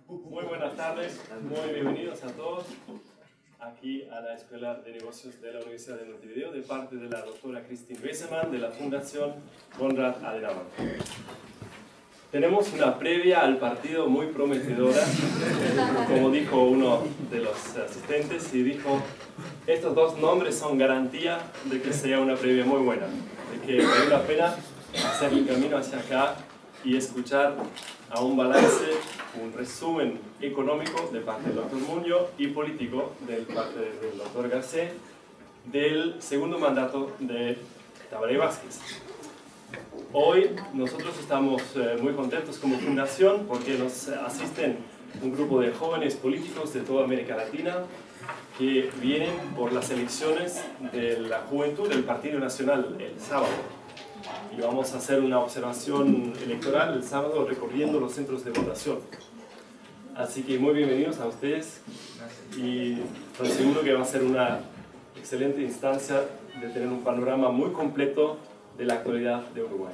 Muy buenas tardes, muy bienvenidos a todos aquí a la Escuela de Negocios de la Universidad de Montevideo de parte de la doctora Christine Wesemann de la Fundación Konrad Adenauer. Tenemos una previa al partido muy prometedora, como dijo uno de los asistentes, y dijo: estos dos nombres son garantía de que sea una previa muy buena, de que vale la pena hacer el camino hacia acá y escuchar a un balance, un resumen económico de parte del doctor Muñoz y político de parte del doctor Garcés del segundo mandato de Tabaré Vázquez. Hoy nosotros estamos muy contentos como fundación porque nos asisten un grupo de jóvenes políticos de toda América Latina que vienen por las elecciones de la juventud del Partido Nacional el sábado. Y vamos a hacer una observación electoral el sábado recorriendo los centros de votación. Así que muy bienvenidos a ustedes y estoy seguro que va a ser una excelente instancia de tener un panorama muy completo de la actualidad de Uruguay.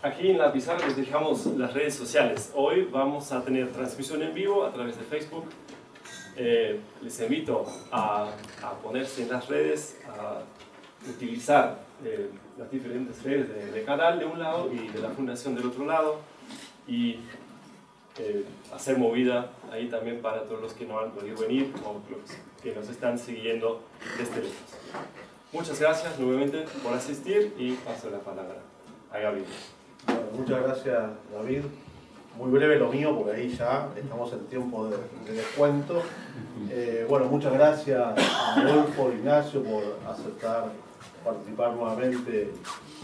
Aquí en la pizarra les dejamos las redes sociales. Hoy vamos a tener transmisión en vivo a través de Facebook. Les invito a ponerse en las redes, a utilizar las diferentes redes de canal de un lado y de la fundación del otro lado y hacer movida ahí también para todos los que no han podido venir o los que nos están siguiendo desde lejos. Muchas gracias nuevamente por asistir y paso la palabra a Gabriel. Bueno, muchas gracias, David. Muy breve lo mío, porque ahí ya estamos en tiempo de descuento. Bueno, muchas gracias a Adolfo, Ignacio, por aceptar participar nuevamente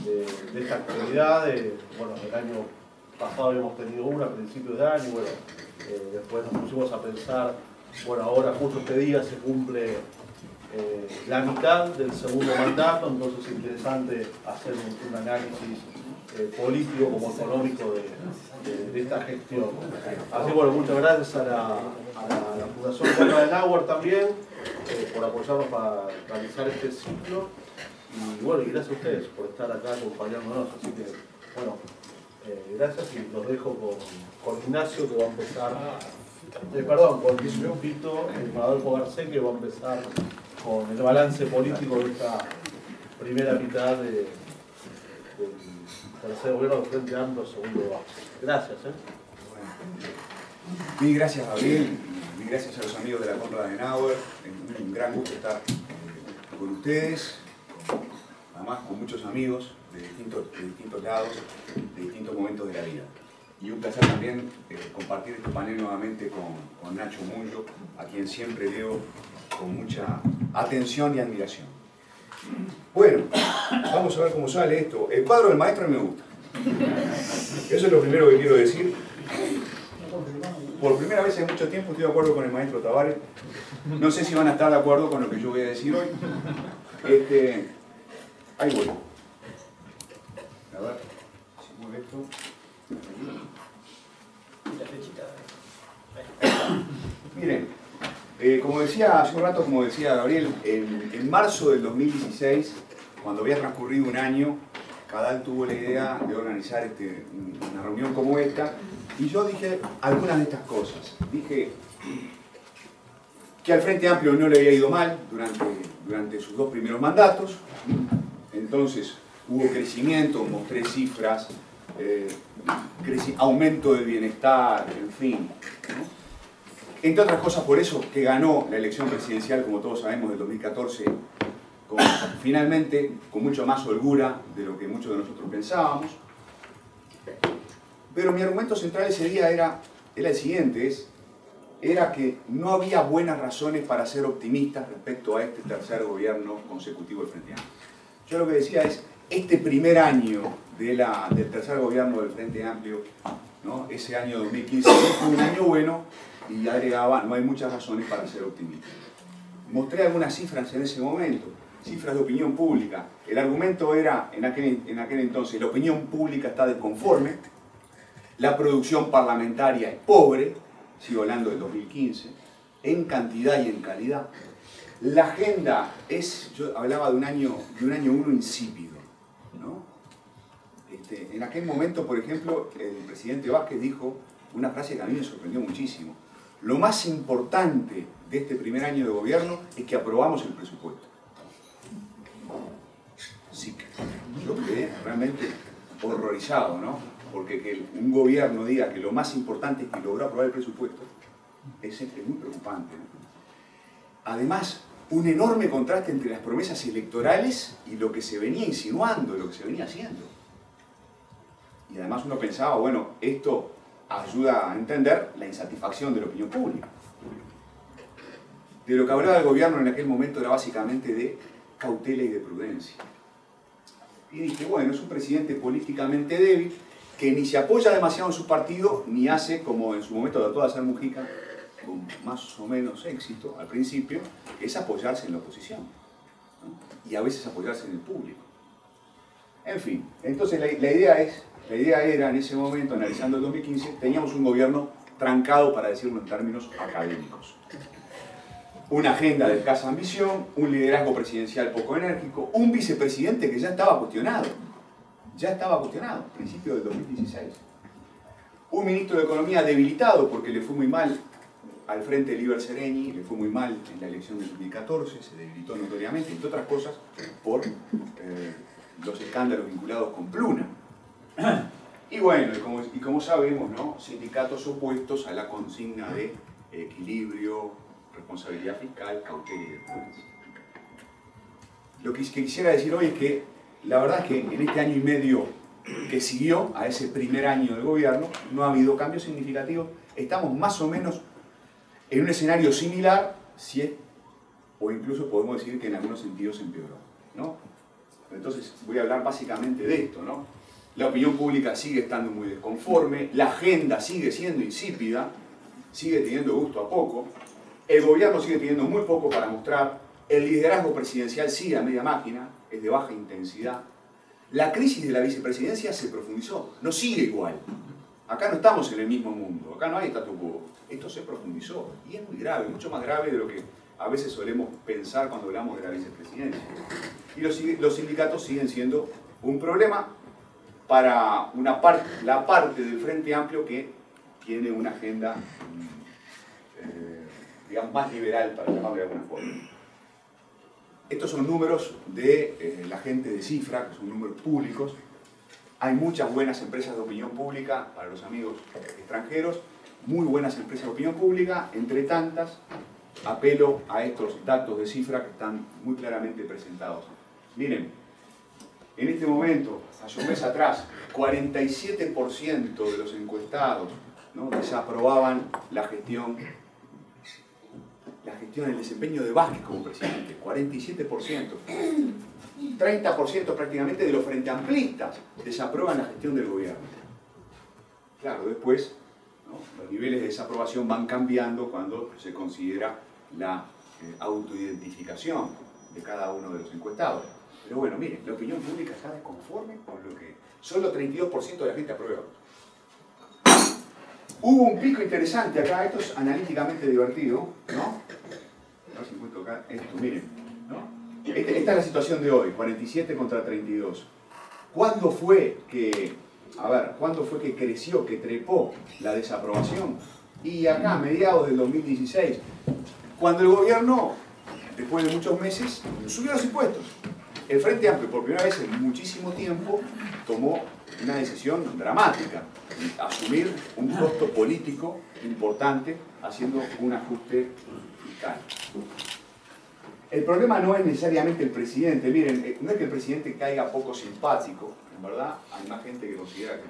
de esta actividad. Bueno, el año pasado habíamos tenido una a principios de año, bueno, después nos pusimos a pensar, bueno, ahora justo este día se cumple la mitad del segundo mandato, entonces es interesante hacer un análisis político como económico de esta gestión. Así que bueno, muchas gracias a la Fundación Konrad Adenauer también por apoyarnos para realizar este ciclo. Y bueno, y gracias a ustedes por estar acá acompañándonos. Así que bueno, gracias y los dejo con Ignacio, que va a empezar, con Pito, con Adolfo Garcés, que va a empezar con el balance político de esta primera mitad del tercer gobierno del Frente Amplio segundo debate. Gracias. Mil gracias, Gabriel, mil gracias a los amigos de la Konrad Adenauer. Es un gran gusto estar con ustedes, además con muchos amigos de distintos lados, de distintos momentos de la vida. Y un placer también compartir este panel nuevamente con Nacho Muñoz, a quien siempre leo con mucha atención y admiración. Bueno, vamos a ver cómo sale esto. El cuadro del maestro me gusta. Eso es lo primero que quiero decir. Por primera vez en mucho tiempo estoy de acuerdo con el maestro Tabaré. No sé si van a estar de acuerdo con lo que yo voy a decir hoy. Ahí voy. A ver, si mueve esto. Miren, como decía hace un rato, como decía Gabriel, en marzo del 2016, cuando había transcurrido un año, Cadal tuvo la idea de organizar una reunión como esta, y yo dije algunas de estas cosas. Dije que al Frente Amplio no le había ido mal durante sus dos primeros mandatos, entonces hubo crecimiento, mostré cifras, aumento del bienestar, en fin, ¿no? Entre otras cosas, por eso que ganó la elección presidencial, como todos sabemos, del 2014, finalmente con mucho más holgura de lo que muchos de nosotros pensábamos. Pero mi argumento central ese día era el siguiente, era que no había buenas razones para ser optimistas respecto a este tercer gobierno consecutivo del Frente Amplio. Yo lo que decía es, este primer año del tercer gobierno del Frente Amplio, ¿no? Ese año 2015 fue un año bueno, y agregaba, no hay muchas razones para ser optimistas. Mostré algunas cifras en ese momento, cifras de opinión pública. El argumento era, en aquel entonces, la opinión pública está desconforme, la producción parlamentaria es pobre, sigo hablando del 2015, en cantidad y en calidad. La agenda yo hablaba de un año uno insípido, ¿no? En aquel momento, por ejemplo, el presidente Vázquez dijo una frase que a mí me sorprendió muchísimo. Lo más importante de este primer año de gobierno es que aprobamos el presupuesto. Sí, yo quedé realmente horrorizado, ¿no? Porque que un gobierno diga que lo más importante es que logró aprobar el presupuesto es muy preocupante, ¿no? Además, un enorme contraste entre las promesas electorales y lo que se venía insinuando, lo que se venía haciendo. Y además uno pensaba, bueno, esto ayuda a entender la insatisfacción de la opinión pública. De lo que hablaba el gobierno en aquel momento era básicamente de cautela y de prudencia. Y dije, bueno, es un presidente políticamente débil que ni se apoya demasiado en su partido, ni hace, como en su momento trató de hacer Mujica, con más o menos éxito al principio, que es apoyarse en la oposición, ¿no? Y a veces apoyarse en el público. En fin, entonces la idea era, en ese momento, analizando el 2015, teníamos un gobierno trancado, para decirlo en términos académicos. Una agenda de escasa ambición, un liderazgo presidencial poco enérgico, un vicepresidente que ya estaba cuestionado, a principios del 2016. Un ministro de Economía debilitado porque le fue muy mal al frente de Liber Seregni, le fue muy mal en la elección de 2014, se debilitó notoriamente, entre otras cosas, por los escándalos vinculados con Pluna. Y bueno, y como sabemos, ¿no? Sindicatos opuestos a la consigna de equilibrio, responsabilidad fiscal, cautela y prudencia. Lo que quisiera decir hoy es que la verdad es que en este año y medio que siguió a ese primer año de gobierno no ha habido cambios significativos. Estamos más o menos en un escenario similar, o incluso podemos decir que en algunos sentidos empeoró, ¿no? Entonces voy a hablar básicamente de esto, ¿no? La opinión pública sigue estando muy desconforme, la agenda sigue siendo insípida, sigue teniendo gusto a poco, el gobierno sigue teniendo muy poco para mostrar, el liderazgo presidencial sigue a media máquina, es de baja intensidad, la crisis de la vicepresidencia se profundizó, no sigue igual. Acá no estamos en el mismo mundo, acá no hay statu quo, esto se profundizó y es muy grave, mucho más grave de lo que a veces solemos pensar cuando hablamos de la vicepresidencia. Y los sindicatos siguen siendo un problema para la parte del Frente Amplio que tiene una agenda digamos, más liberal, para llamarlo de alguna forma. Estos son números de la gente de Cifra, que son números públicos. Hay muchas buenas empresas de opinión pública para los amigos extranjeros, muy buenas empresas de opinión pública, entre tantas, apelo a estos datos de Cifra que están muy claramente presentados. Miren, en este momento, hace un mes atrás, 47% de los encuestados, ¿no?, desaprobaban la gestión, el desempeño de Vázquez como presidente, 47%. 30% prácticamente de los frenteamplistas desaprueban la gestión del gobierno. Claro, después, ¿no?, los niveles de desaprobación van cambiando cuando se considera la autoidentificación de cada uno de los encuestados. Pero bueno, miren, la opinión pública está desconforme con lo que solo 32% de la gente aprueba. Hubo un pico interesante acá, esto es analíticamente divertido, ¿no? A ver si encuentro acá esto, miren, ¿no? Esta es la situación de hoy, 47 contra 32. ¿Cuándo fue que creció, que trepó la desaprobación? Y acá, a mediados del 2016, cuando el gobierno, después de muchos meses, subió los impuestos. El Frente Amplio, por primera vez en muchísimo tiempo, tomó una decisión dramática, asumir un costo político importante haciendo un ajuste fiscal. El problema no es necesariamente el presidente, miren, no es que el presidente caiga poco simpático, en verdad hay más gente que considera que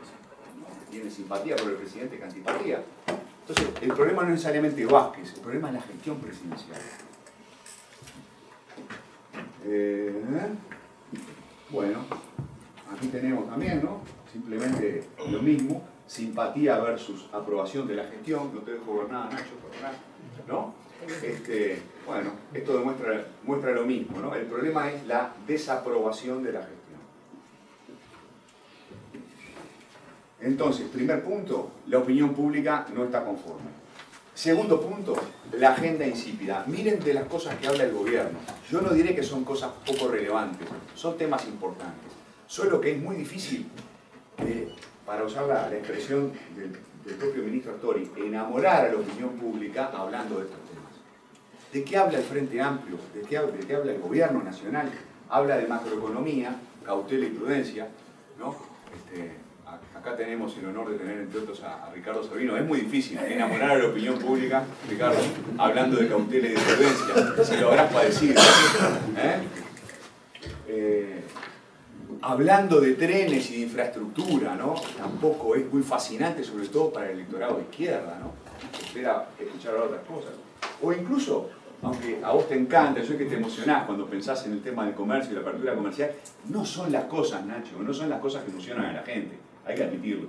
tiene simpatía por el presidente que antipatía. Entonces, el problema no es necesariamente Vázquez, el problema es la gestión presidencial. Bueno, aquí tenemos también, ¿no?, simplemente lo mismo, simpatía versus aprobación de la gestión, no te dejo ver nada, Nacho, ¿no? Bueno, esto muestra lo mismo, ¿no? El problema es la desaprobación de la gestión. Entonces, primer punto, la opinión pública no está conforme. Segundo punto, la agenda insípida. Miren de las cosas que habla el gobierno. Yo no diré que son cosas poco relevantes, son temas importantes. Solo que es muy difícil para usar la expresión del propio ministro Astori, enamorar a la opinión pública hablando de estos temas. ¿De qué habla el Frente Amplio? ¿De qué habla el gobierno nacional? Habla de macroeconomía, cautela y prudencia, ¿no? Acá tenemos el honor de tener, entre otros, a Ricardo Servino. Es muy difícil enamorar a la opinión pública, Ricardo, hablando de cautela y de prudencia, si lo habrás padecido. Hablando de trenes y de infraestructura, ¿no? Tampoco es muy fascinante, sobre todo para el electorado de izquierda, ¿no? Que espera escuchar otras cosas. O incluso, aunque a vos te encanta, yo sé que te emocionás cuando pensás en el tema del comercio y la apertura comercial, no son las cosas, Nacho, no son las cosas que emocionan a la gente, hay que admitirlo.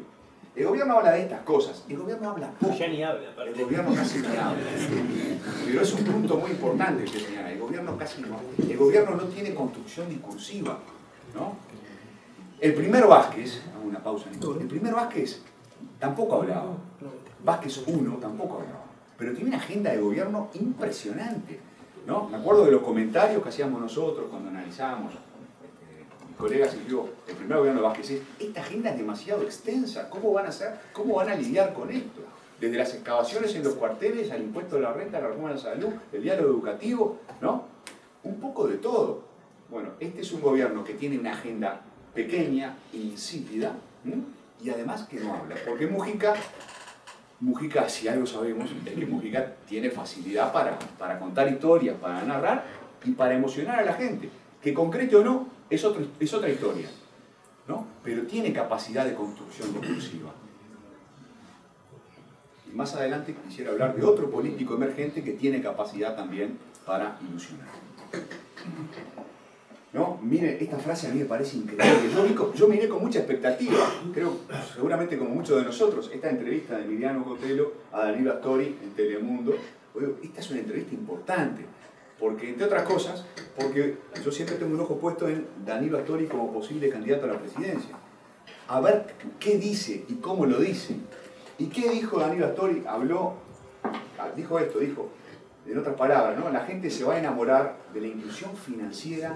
El gobierno habla de estas cosas, el gobierno habla poco. Ya ni habla, aparte. El gobierno casi ni habla. Pero es un punto muy importante que señala, el gobierno casi no habla. El gobierno no tiene construcción discursiva, ¿no? El primer Vázquez, hago una pausa, el primer Vázquez tampoco hablaba. Vázquez 1 tampoco hablaba. Pero tiene una agenda de gobierno impresionante, ¿no? Me acuerdo de los comentarios que hacíamos nosotros cuando analizábamos, mis colegas y yo, el primer gobierno de Vázquez, esta agenda es demasiado extensa, ¿cómo van a hacer? ¿Cómo van a lidiar con esto? Desde las excavaciones en los cuarteles, al impuesto de la renta, la reforma de la salud, el diálogo educativo, ¿no? Un poco de todo. Bueno, este es un gobierno que tiene una agenda pequeña, insípida, y además que no habla. Porque Mujica, si algo sabemos, es que Mujica tiene facilidad para contar historias, para narrar y para emocionar a la gente. Que concrete o no, es otra historia, ¿no? Pero tiene capacidad de construcción discursiva. Y más adelante quisiera hablar de otro político emergente que tiene capacidad también para ilusionar. ¿No? Miren, esta frase a mí me parece increíble. Yo miré con mucha expectativa, creo, seguramente como muchos de nosotros, esta entrevista de Emiliano Cotelo a Danilo Astori en Telemundo. Oye, esta es una entrevista importante, porque, entre otras cosas, porque yo siempre tengo un ojo puesto en Danilo Astori como posible candidato a la presidencia. A ver qué dice y cómo lo dice. ¿Y qué dijo Danilo Astori? Dijo esto, en otras palabras, ¿no? La gente se va a enamorar de la inclusión financiera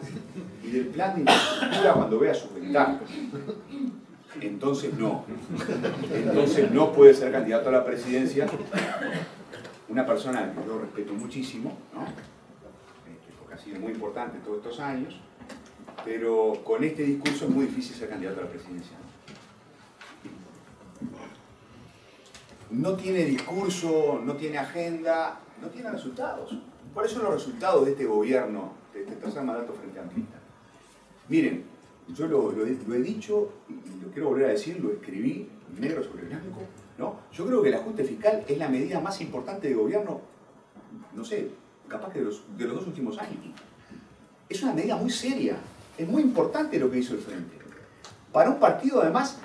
y del plan de infraestructura cuando vea sus ventajas. Entonces no puede ser candidato a la presidencia una persona a la que yo respeto muchísimo, ¿no? Porque ha sido muy importante todos estos años, pero con este discurso es muy difícil ser candidato a la presidencia. No tiene discurso, no tiene agenda, no tiene resultados. ¿Cuáles son los resultados de este gobierno, de este tercer mandato frente amplista? Miren, yo lo he dicho y lo quiero volver a decir, lo escribí negro sobre blanco, ¿no? Yo creo que el ajuste fiscal es la medida más importante de gobierno, no sé, capaz que de los 2 últimos años. Es una medida muy seria, es muy importante lo que hizo el Frente. Para un partido, además,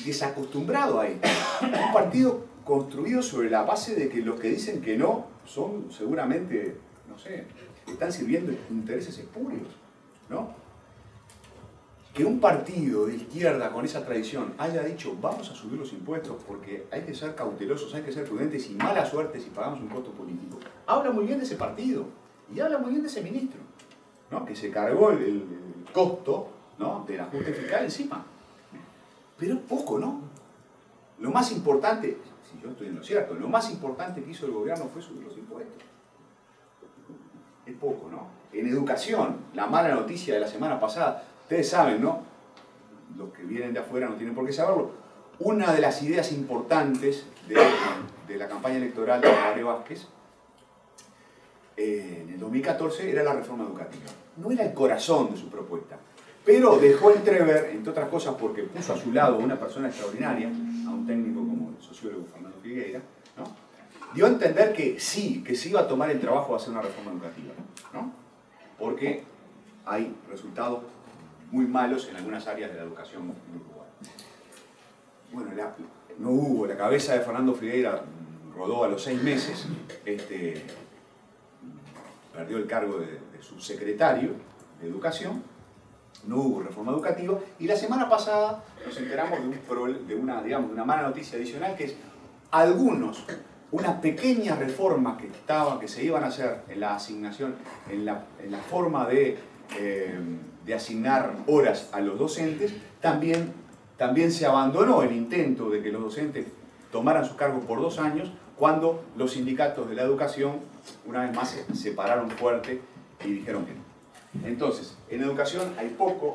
desacostumbrado a esto. Un partido construido sobre la base de que los que dicen que no son seguramente, no sé, están sirviendo intereses espurios, ¿no? Que un partido de izquierda con esa tradición haya dicho vamos a subir los impuestos porque hay que ser cautelosos, hay que ser prudentes y mala suerte si pagamos un costo político, habla muy bien de ese partido y habla muy bien de ese ministro, ¿no? Que se cargó el costo, ¿no? Del ajuste fiscal encima. Pero es poco, ¿no? Lo más importante, si yo estoy en lo cierto, lo más importante que hizo el gobierno fue subir los impuestos. Es poco, ¿no? En educación, la mala noticia de la semana pasada, ustedes saben, ¿no? Los que vienen de afuera no tienen por qué saberlo. Una de las ideas importantes de la campaña electoral de Mario Vázquez en el 2014 era la reforma educativa. No era el corazón de su propuesta, pero dejó entrever, entre otras cosas porque puso a su lado a una persona extraordinaria, a un técnico como el sociólogo Fernando Figueira, ¿no? Dio a entender que sí, que se iba a tomar el trabajo de hacer una reforma educativa, ¿no? Porque hay resultados muy malos en algunas áreas de la educación en Uruguay. Bueno, no hubo, la cabeza de Fernando Figueira rodó a los 6 meses, perdió el cargo de subsecretario de Educación, no hubo reforma educativa, y la semana pasada nos enteramos de una mala noticia adicional, que es una pequeña reforma que se iban a hacer en la asignación, en la forma de asignar horas a los docentes, también también se abandonó el intento de que los docentes tomaran sus cargos por 2 años, cuando los sindicatos de la educación, una vez más, se pararon fuerte y dijeron que no. Entonces, en educación hay poco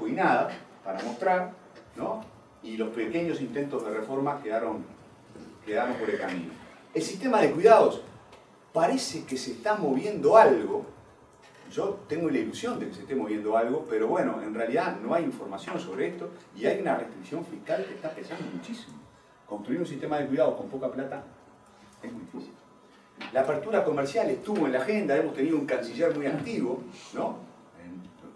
y nada para mostrar, ¿no? Y los pequeños intentos de reforma quedaron por el camino. El sistema de cuidados, parece que se está moviendo algo. Yo tengo la ilusión de que se esté moviendo algo, pero bueno, en realidad no hay información sobre esto y hay una restricción fiscal que está pesando muchísimo. Construir un sistema de cuidados con poca plata es muy difícil. La apertura comercial estuvo en la agenda, hemos tenido un canciller muy activo, ¿no?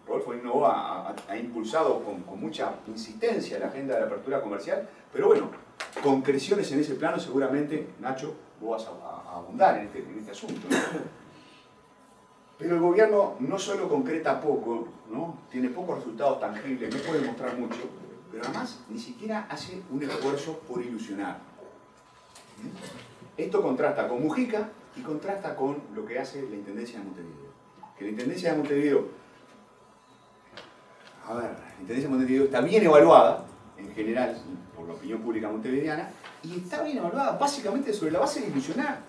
Rodolfo Novoa ha impulsado con mucha insistencia la agenda de la apertura comercial, pero bueno, concreciones en ese plano seguramente, Nacho, vos vas a abundar en este asunto, ¿no? Pero el gobierno no solo concreta poco, ¿no? Tiene pocos resultados tangibles, no puede mostrar mucho, pero además ni siquiera hace un esfuerzo por ilusionar. Esto contrasta con Mujica y contrasta con lo que hace la Intendencia de Montevideo. Que la Intendencia de Montevideo, la Intendencia de Montevideo está bien evaluada, en general, por la opinión pública montevideana, y está bien evaluada básicamente sobre la base de ilusionar,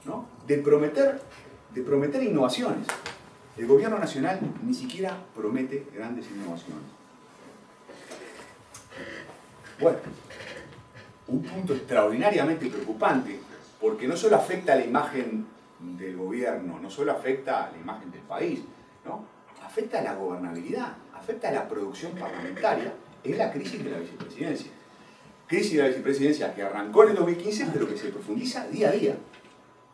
¿no? De prometer innovaciones. El gobierno nacional ni siquiera promete grandes innovaciones. Bueno, un punto extraordinariamente preocupante, porque no solo afecta a la imagen del gobierno, no solo afecta a la imagen del país, ¿no? Afecta a la gobernabilidad, afecta a la producción parlamentaria, es la crisis de la vicepresidencia. Crisis de la vicepresidencia que arrancó en el 2015, pero que se profundiza día a día.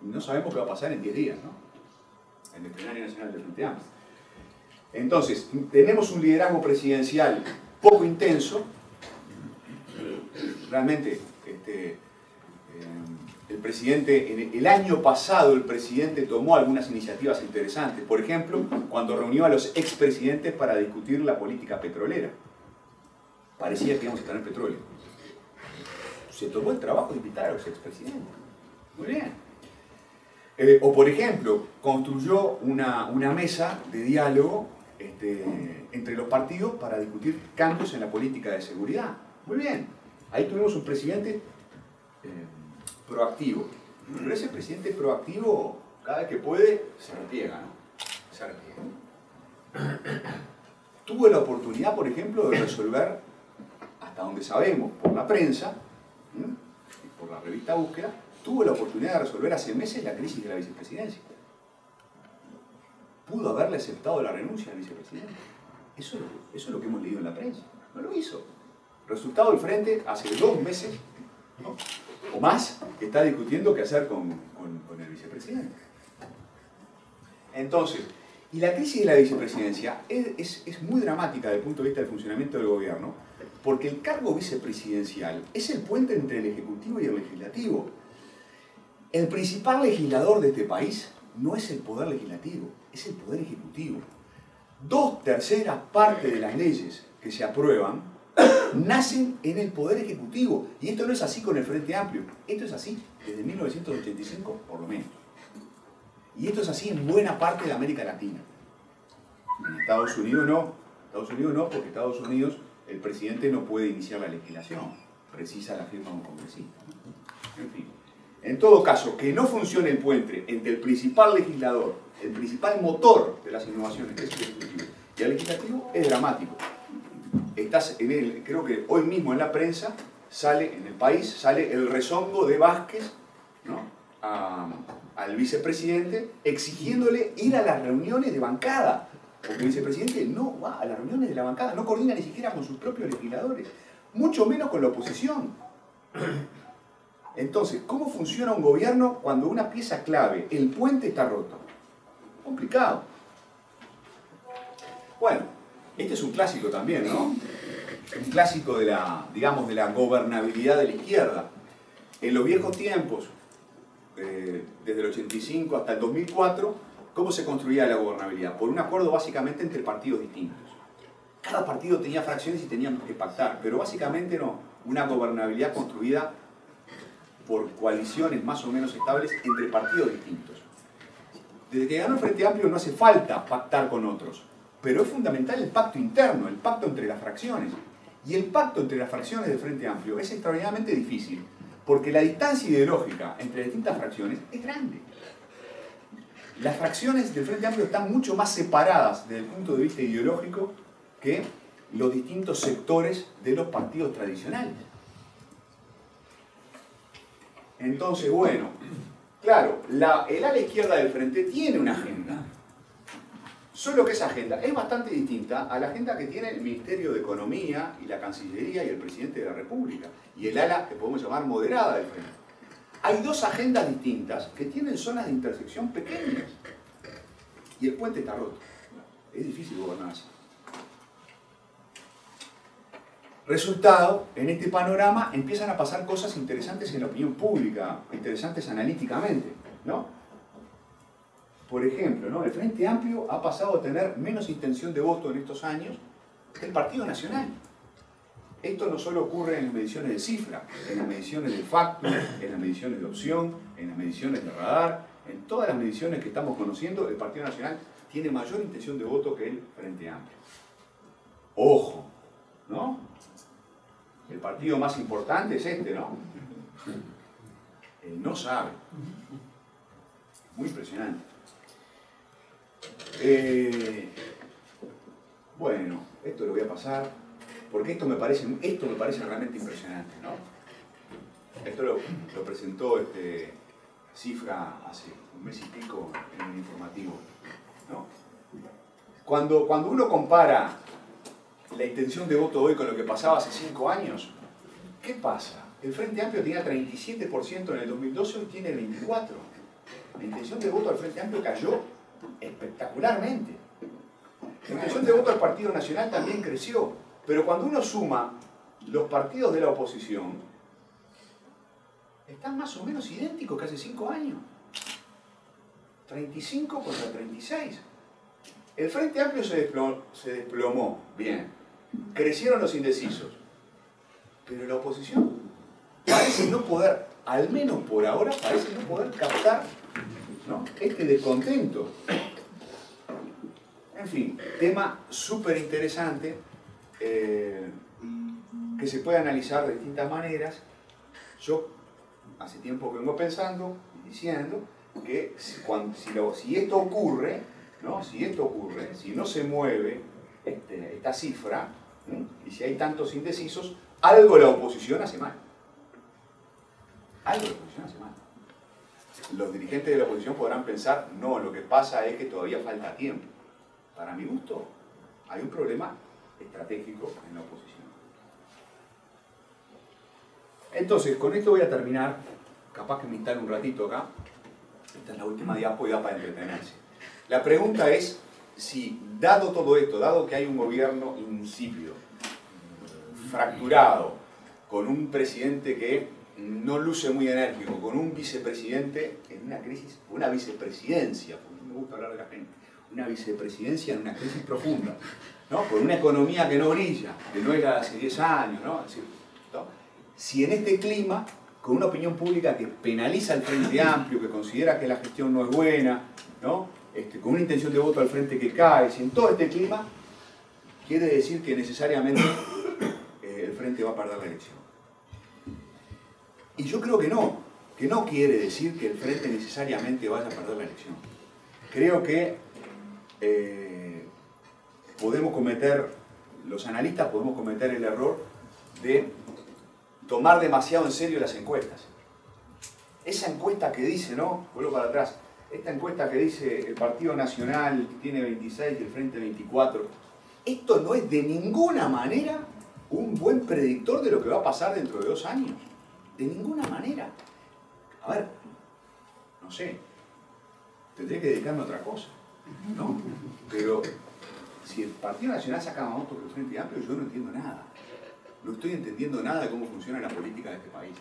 No sabemos qué va a pasar en 10 días, ¿no? En el plenario nacional del Frente Amplio. Entonces, tenemos un liderazgo presidencial poco intenso. Realmente, el presidente, el año pasado el presidente tomó algunas iniciativas interesantes. Por ejemplo, cuando reunió a los expresidentes para discutir la política petrolera. Parecía que íbamos a tener petróleo. Se tomó el trabajo de invitar a los expresidentes. Muy bien. O por ejemplo, construyó una mesa de diálogo entre los partidos para discutir cambios en la política de seguridad. Muy bien. Ahí tuvimos un presidente proactivo. Pero ese presidente proactivo, cada vez que puede, se repliega, ¿no? Se repliega. Tuvo la oportunidad, por ejemplo, de resolver, hasta donde sabemos, por la prensa, y por la revista Búsqueda, tuvo la oportunidad de resolver hace meses la crisis de la vicepresidencia. Pudo haberle aceptado la renuncia al vicepresidente. Eso es lo que hemos leído en la prensa. No lo hizo. Resultado, el Frente hace 2 meses, ¿no? O más, que está discutiendo qué hacer con el vicepresidente. Entonces, y la crisis de la vicepresidencia es muy dramática desde el punto de vista del funcionamiento del gobierno, porque el cargo vicepresidencial es el puente entre el Ejecutivo y el Legislativo. El principal legislador de este país no es el Poder Legislativo, es el Poder Ejecutivo. 2/3 partes de las leyes que se aprueban nacen en el Poder Ejecutivo. Y esto no es así con el Frente Amplio, esto es así desde 1985 por lo menos. Y esto es así en buena parte de América Latina. En Estados Unidos no. Estados Unidos no, porque Estados Unidos el presidente no puede iniciar la legislación, precisa la firma de un congresista. En fin. En todo caso, que no funcione el puente entre el principal legislador, el principal motor de las innovaciones, que es el Ejecutivo, y el Legislativo, es dramático. Creo que hoy mismo en la prensa sale, en el país, sale el rezongo de Vázquez, ¿no? Al vicepresidente exigiéndole ir a las reuniones de bancada, porque el vicepresidente no va a las reuniones de la bancada, no coordina ni siquiera con sus propios legisladores, mucho menos con la oposición. Entonces, ¿cómo funciona un gobierno cuando una pieza clave, el puente, está roto? Complicado. Bueno, este es un clásico también, ¿no? Un clásico de la, digamos, de la gobernabilidad de la izquierda. En los viejos tiempos, desde el 85 hasta el 2004, ¿cómo se construía la gobernabilidad? Por un acuerdo básicamente entre partidos distintos. Cada partido tenía fracciones y tenían que pactar, pero básicamente no, una gobernabilidad construida por coaliciones más o menos estables entre partidos distintos. Desde que ganó el Frente Amplio no hace falta pactar con otros, pero es fundamental el pacto interno, el pacto entre las fracciones. Y el pacto entre las fracciones del Frente Amplio es extraordinariamente difícil, porque la distancia ideológica entre distintas fracciones es grande. Las fracciones del Frente Amplio están mucho más separadas desde el punto de vista ideológico que los distintos sectores de los partidos tradicionales. Entonces, bueno, claro, el ala izquierda del Frente tiene una agenda. Solo que esa agenda es bastante distinta a la agenda que tiene el Ministerio de Economía y la Cancillería y el Presidente de la República, y el ala que podemos llamar moderada del Frente. Hay dos agendas distintas que tienen zonas de intersección pequeñas. Y el puente está roto. Es difícil gobernar así. Resultado, en este panorama empiezan a pasar cosas interesantes en la opinión pública, interesantes analíticamente, ¿no? Por ejemplo, ¿no? El Frente Amplio ha pasado a tener menos intención de voto en estos años que el Partido Nacional. Esto no solo ocurre en las mediciones de cifra, en las mediciones de factor, en las mediciones de opción, en las mediciones de radar, en todas las mediciones que estamos conociendo, el Partido Nacional tiene mayor intención de voto que el Frente Amplio. Ojo, ¿no? El partido más importante es este, ¿no? Él no sabe. Muy impresionante. Bueno, esto lo voy a pasar, porque esto me parece realmente impresionante, ¿no? Esto lo presentó Cifra hace un mes y pico en el informativo, ¿no? Cuando uno compara la intención de voto hoy con lo que pasaba hace 5 años, ¿qué pasa? El Frente Amplio tenía 37% en el 2012, hoy tiene 24%. La intención de voto del Frente Amplio cayó espectacularmente. La intención de voto del Partido Nacional también creció, pero cuando uno suma los partidos de la oposición, están más o menos idénticos que hace 5 años. 35 contra 36. El Frente Amplio se desplomó, bien. Crecieron los indecisos. Pero la oposición parece no poder, al menos por ahora, parece no poder captar, ¿no?, este descontento. En fin, tema súper interesante que se puede analizar de distintas maneras. Yo hace tiempo que vengo pensando y diciendo que si esto ocurre, ¿no?, si no se mueve esta cifra, ¿sí?, y si hay tantos indecisos, algo la oposición hace mal. Algo la oposición hace mal. Los dirigentes de la oposición podrán pensar, no, lo que pasa es que todavía falta tiempo. Para mi gusto, hay un problema estratégico en la oposición. Entonces, con esto voy a terminar. Capaz que me instale un ratito acá. Esta es la última diapo y da para entretenerse. La pregunta es si, dado todo esto, dado que hay un gobierno insípido, fracturado, con un presidente que no luce muy enérgico, con un vicepresidente en una crisis, una vicepresidencia, porque no me gusta hablar de la gente, una vicepresidencia en una crisis profunda, ¿no?, con una economía que no brilla, que no era hace 10 años, ¿no? Es decir, ¿no?, si en este clima, con una opinión pública que penaliza al Frente Amplio, que considera que la gestión no es buena, ¿no?, con una intención de voto al Frente que cae, si en todo este clima, quiere decir que necesariamente el Frente va a perder la elección. Y yo creo que no quiere decir que el Frente necesariamente vaya a perder la elección. Creo que los analistas podemos cometer el error de tomar demasiado en serio las encuestas. Esa encuesta que dice, ¿no?, vuelvo para atrás, esta encuesta que dice el Partido Nacional tiene 26 y el Frente 24, esto no es de ninguna manera un buen predictor de lo que va a pasar dentro de 2 años. De ninguna manera. A ver, no sé, tendré que dedicarme a otra cosa, ¿no? Pero si el Partido Nacional saca más votos que el Frente Amplio, yo no entiendo nada. No estoy entendiendo nada de cómo funciona la política de este país.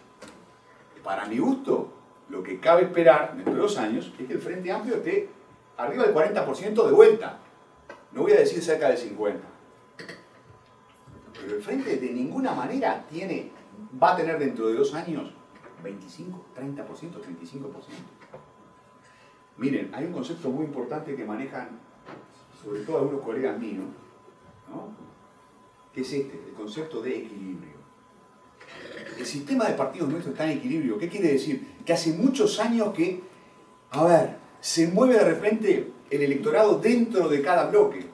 Para mi gusto, lo que cabe esperar dentro de 2 años es que el Frente Amplio esté arriba del 40% de vuelta. No voy a decir cerca del 50%. Pero el Frente de ninguna manera va a tener dentro de 2 años 25, 30%, 35%. Miren, hay un concepto muy importante que manejan sobre todo algunos colegas míos, ¿no?, que es este, el concepto de equilibrio. El sistema de partidos nuestro está en equilibrio. ¿Qué quiere decir? Que hace muchos años que, a ver, se mueve de repente el electorado dentro de cada bloque.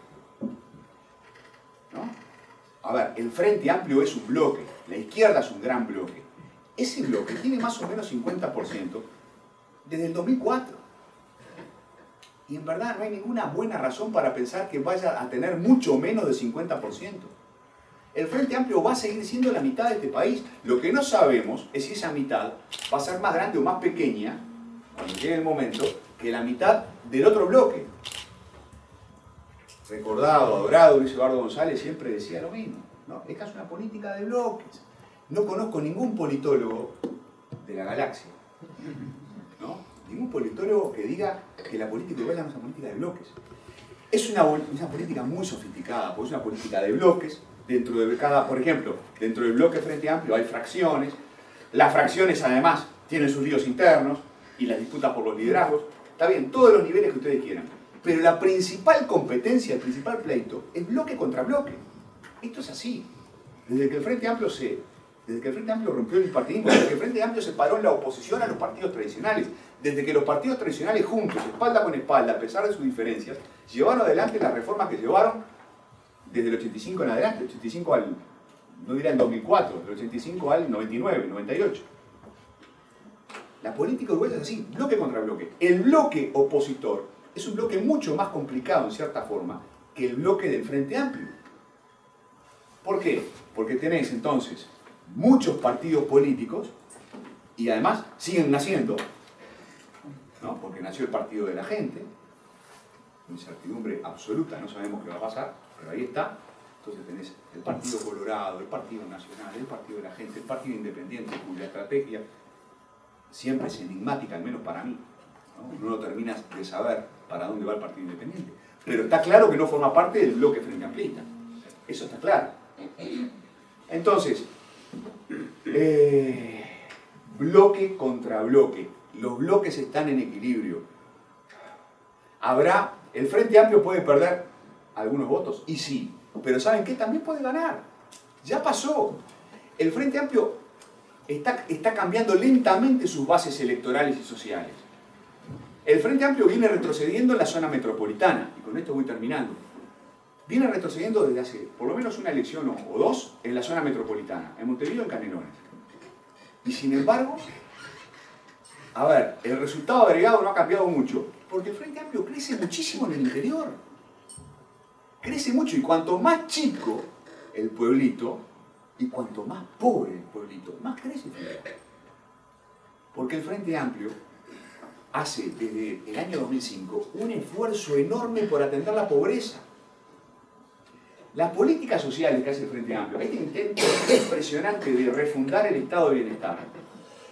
¿No? A ver, el Frente Amplio es un bloque, la izquierda es un gran bloque. Ese bloque tiene más o menos 50% desde el 2004. Y en verdad no hay ninguna buena razón para pensar que vaya a tener mucho menos del 50%. El Frente Amplio va a seguir siendo la mitad de este país. Lo que no sabemos es si esa mitad va a ser más grande o más pequeña, cuando llegue el momento, que la mitad del otro bloque. Recordado, adorado, Luis Eduardo González siempre decía lo mismo, ¿no? Esta es una política de bloques. No conozco ningún politólogo de la galaxia, ¿no? Ningún politólogo que diga que la política uruguaya no es una política de bloques. Es una política muy sofisticada, porque es una política de bloques. Dentro de cada, por ejemplo, dentro del bloque Frente Amplio hay fracciones. Las fracciones además tienen sus líos internos y las disputas por los liderazgos. Está bien, todos los niveles que ustedes quieran. Pero la principal competencia, el principal pleito, es bloque contra bloque. Esto es así. Desde que el Frente Amplio rompió el bipartidismo, desde que el Frente Amplio se paró en la oposición a los partidos tradicionales, desde que los partidos tradicionales juntos, espalda con espalda, a pesar de sus diferencias, llevaron adelante las reformas que llevaron desde el 85 en adelante, 85 al, no diría el 2004, del 85 al 99, 98. La política uruguaya es así, bloque contra bloque. El bloque opositor es un bloque mucho más complicado, en cierta forma, que el bloque del Frente Amplio. ¿Por qué? Porque tenéis entonces muchos partidos políticos y además siguen naciendo, ¿no? Porque nació el Partido de la Gente, incertidumbre absoluta, no sabemos qué va a pasar, pero ahí está. Entonces tenés el Partido Colorado, el Partido Nacional, el Partido de la Gente, el Partido Independiente, cuya estrategia siempre es enigmática, al menos para mí, ¿no? Uno no termina de saber para dónde va el Partido Independiente. Pero está claro que no forma parte del bloque Frente Amplista. Eso está claro. Entonces, bloque contra bloque. Los bloques están en equilibrio. El Frente Amplio puede perder algunos votos, y sí. Pero ¿saben qué? También puede ganar. Ya pasó. El Frente Amplio está cambiando lentamente sus bases electorales y sociales. El Frente Amplio viene retrocediendo en la zona metropolitana, y con esto voy terminando. Viene retrocediendo desde hace por lo menos una elección o dos en la zona metropolitana, en Montevideo y en Canelones. Y sin embargo, a ver, el resultado agregado no ha cambiado mucho, porque el Frente Amplio crece muchísimo en el interior. Crece mucho, y cuanto más chico el pueblito, y cuanto más pobre el pueblito, más crece el Frente Amplio. Porque el Frente Amplio hace desde el año 2005 un esfuerzo enorme por atender la pobreza. Las políticas sociales que hace el Frente Amplio, este intento impresionante de refundar el estado de bienestar,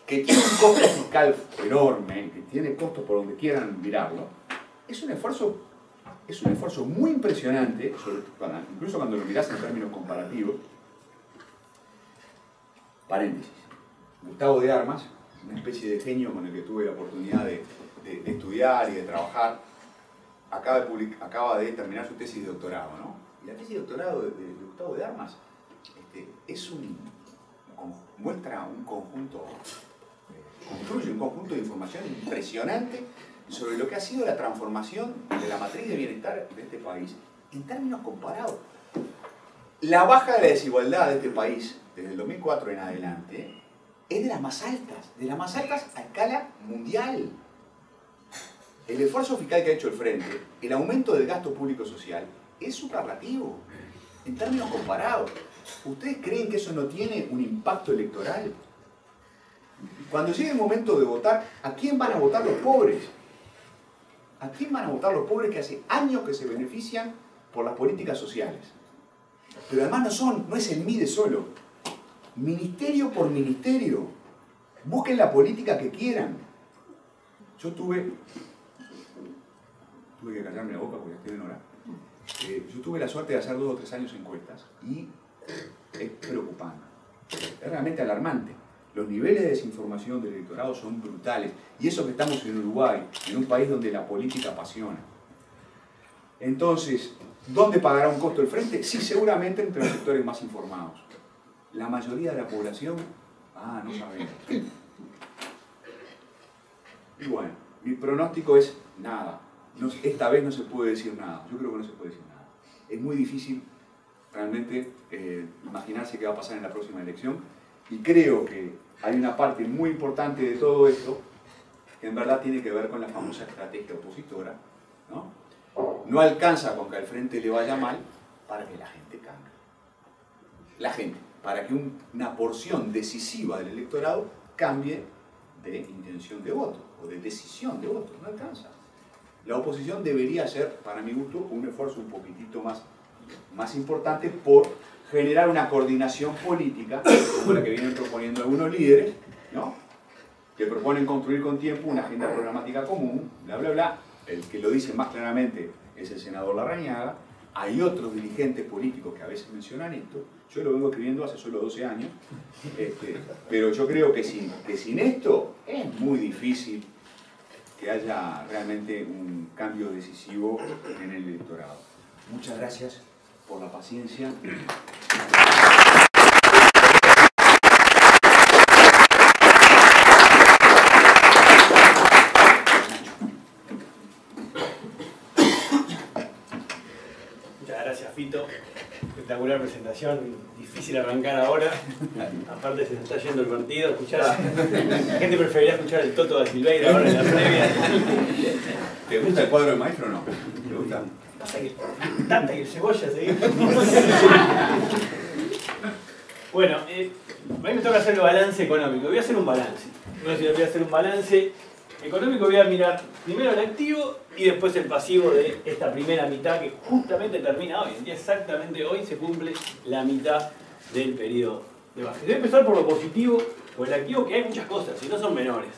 que tiene un costo fiscal enorme, que tiene costos por donde quieran mirarlo, es un esfuerzo muy impresionante, incluso cuando lo mirás en términos comparativos. Paréntesis. Gustavo de Armas, una especie de genio con el que tuve la oportunidad de estudiar y de trabajar, acaba de terminar su tesis de doctorado, ¿no? Y la tesis de doctorado de Gustavo de Armas muestra un conjunto, construye un conjunto de información impresionante sobre lo que ha sido la transformación de la matriz de bienestar de este país en términos comparados. La baja de la desigualdad de este país desde el 2004 en adelante es de las más altas a escala mundial. El esfuerzo fiscal que ha hecho el Frente, el aumento del gasto público social, es superlativo, en términos comparados. ¿Ustedes creen que eso no tiene un impacto electoral? Cuando llegue el momento de votar, ¿a quién van a votar los pobres? ¿A quién van a votar los pobres que hace años que se benefician por las políticas sociales? Pero además no es el MIDE solo. Ministerio por ministerio. Busquen la política que quieran. Yo tuve que callarme la boca porque estoy en hora. Yo tuve la suerte de hacer 2 o 3 años encuestas y es preocupante. Es realmente alarmante. Los niveles de desinformación del electorado son brutales. Y eso que estamos en Uruguay, en un país donde la política apasiona. Entonces, ¿Dónde pagará un costo el frente? Sí, seguramente entre los sectores más informados. La mayoría de la población, no sabemos. Y bueno, mi pronóstico es nada. Esta vez no se puede decir nada. Yo creo que no se puede decir nada. Es muy difícil realmente imaginarse qué va a pasar en la próxima elección. Y creo que hay una parte muy importante de todo esto que en verdad tiene que ver con la famosa estrategia opositora, ¿no? No alcanza con que al frente le vaya mal para que la gente cambie. La gente, para que una porción decisiva del electorado cambie de intención de voto o de decisión de voto. No alcanza. La oposición debería hacer, para mi gusto, un esfuerzo un poquitito más importante por generar una coordinación política, como la que vienen proponiendo algunos líderes, ¿no? Que proponen construir con tiempo una agenda programática común, bla, bla, bla. El que lo dice más claramente es el senador Larrañaga. Hay otros dirigentes políticos que a veces mencionan esto. Yo lo vengo escribiendo hace solo 12 años. Pero yo creo que sin esto es muy difícil que haya realmente un cambio decisivo en el electorado. Muchas gracias por la paciencia. Gracias, Fito. Espectacular presentación, difícil arrancar ahora. Aparte se está yendo el partido, la gente preferiría escuchar el Toto da Silveira ahora en la previa. ¿Te gusta el cuadro de maestro o no? ¿Te gusta? Tanta que el cebolla seguir. Bueno, a mí me toca hacer el balance económico. Voy a hacer un balance. Voy a hacer un balance económico, voy a mirar primero el activo y después el pasivo de esta primera mitad que justamente termina hoy. Exactamente hoy se cumple la mitad del periodo de base. Voy a empezar por lo positivo, por el activo, que hay muchas cosas y no son menores.